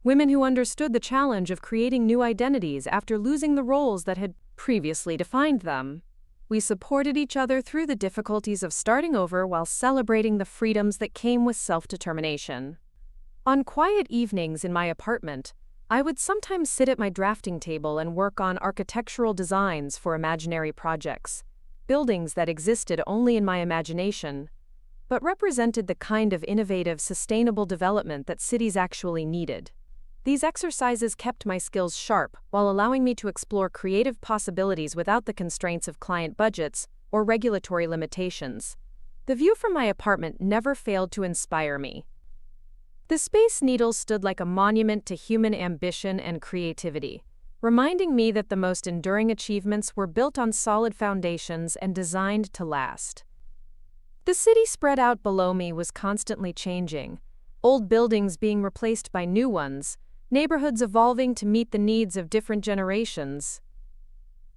S1: Women who understood the challenge of creating new identities after losing the roles that had previously defined them. We supported each other through the difficulties of starting over while celebrating the freedoms that came with self-determination. On quiet evenings in my apartment, I would sometimes sit at my drafting table and work on architectural designs for imaginary projects, buildings that existed only in my imagination, but represented the kind of innovative, sustainable development that cities actually needed. These exercises kept my skills sharp while allowing me to explore creative possibilities without the constraints of client budgets or regulatory limitations. The view from my apartment never failed to inspire me. The Space Needle stood like a monument to human ambition and creativity, reminding me that the most enduring achievements were built on solid foundations and designed to last. The city spread out below me was constantly changing, old buildings being replaced by new ones, neighborhoods evolving to meet the needs of different generations.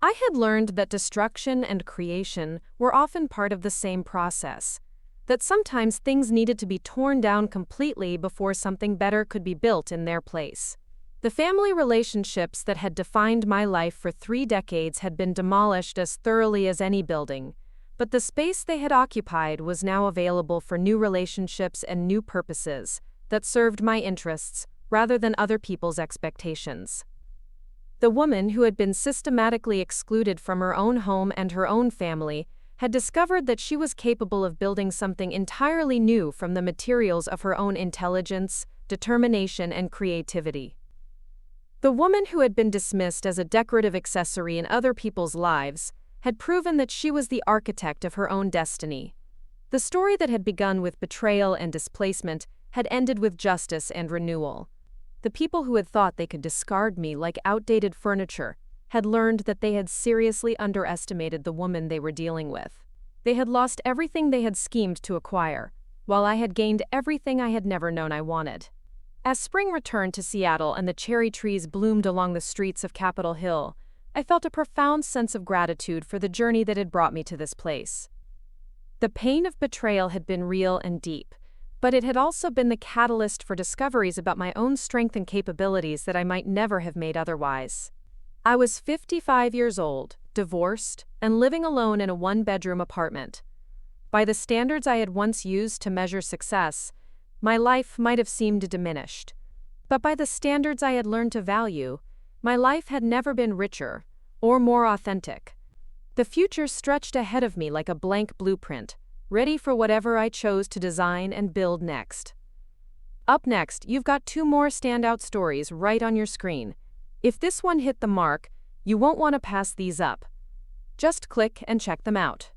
S1: I had learned that destruction and creation were often part of the same process, that sometimes things needed to be torn down completely before something better could be built in their place. The family relationships that had defined my life for 3 decades had been demolished as thoroughly as any building, but the space they had occupied was now available for new relationships and new purposes that served my interests rather than other people's expectations. The woman who had been systematically excluded from her own home and her own family had discovered that she was capable of building something entirely new from the materials of her own intelligence, determination, and creativity. The woman who had been dismissed as a decorative accessory in other people's lives had proven that she was the architect of her own destiny. The story that had begun with betrayal and displacement had ended with justice and renewal. The people who had thought they could discard me like outdated furniture had learned that they had seriously underestimated the woman they were dealing with. They had lost everything they had schemed to acquire, while I had gained everything I had never known I wanted. As spring returned to Seattle and the cherry trees bloomed along the streets of Capitol Hill, I felt a profound sense of gratitude for the journey that had brought me to this place. The pain of betrayal had been real and deep, but it had also been the catalyst for discoveries about my own strength and capabilities that I might never have made otherwise. I was 55 years old, divorced, and living alone in a 1-bedroom apartment. By the standards I had once used to measure success, my life might have seemed diminished. But by the standards I had learned to value, my life had never been richer or more authentic. The future stretched ahead of me like a blank blueprint, ready for whatever I chose to design and build next. Up next, you've got 2 more standout stories right on your screen. If this one hit the mark, you won't want to pass these up. Just click and check them out.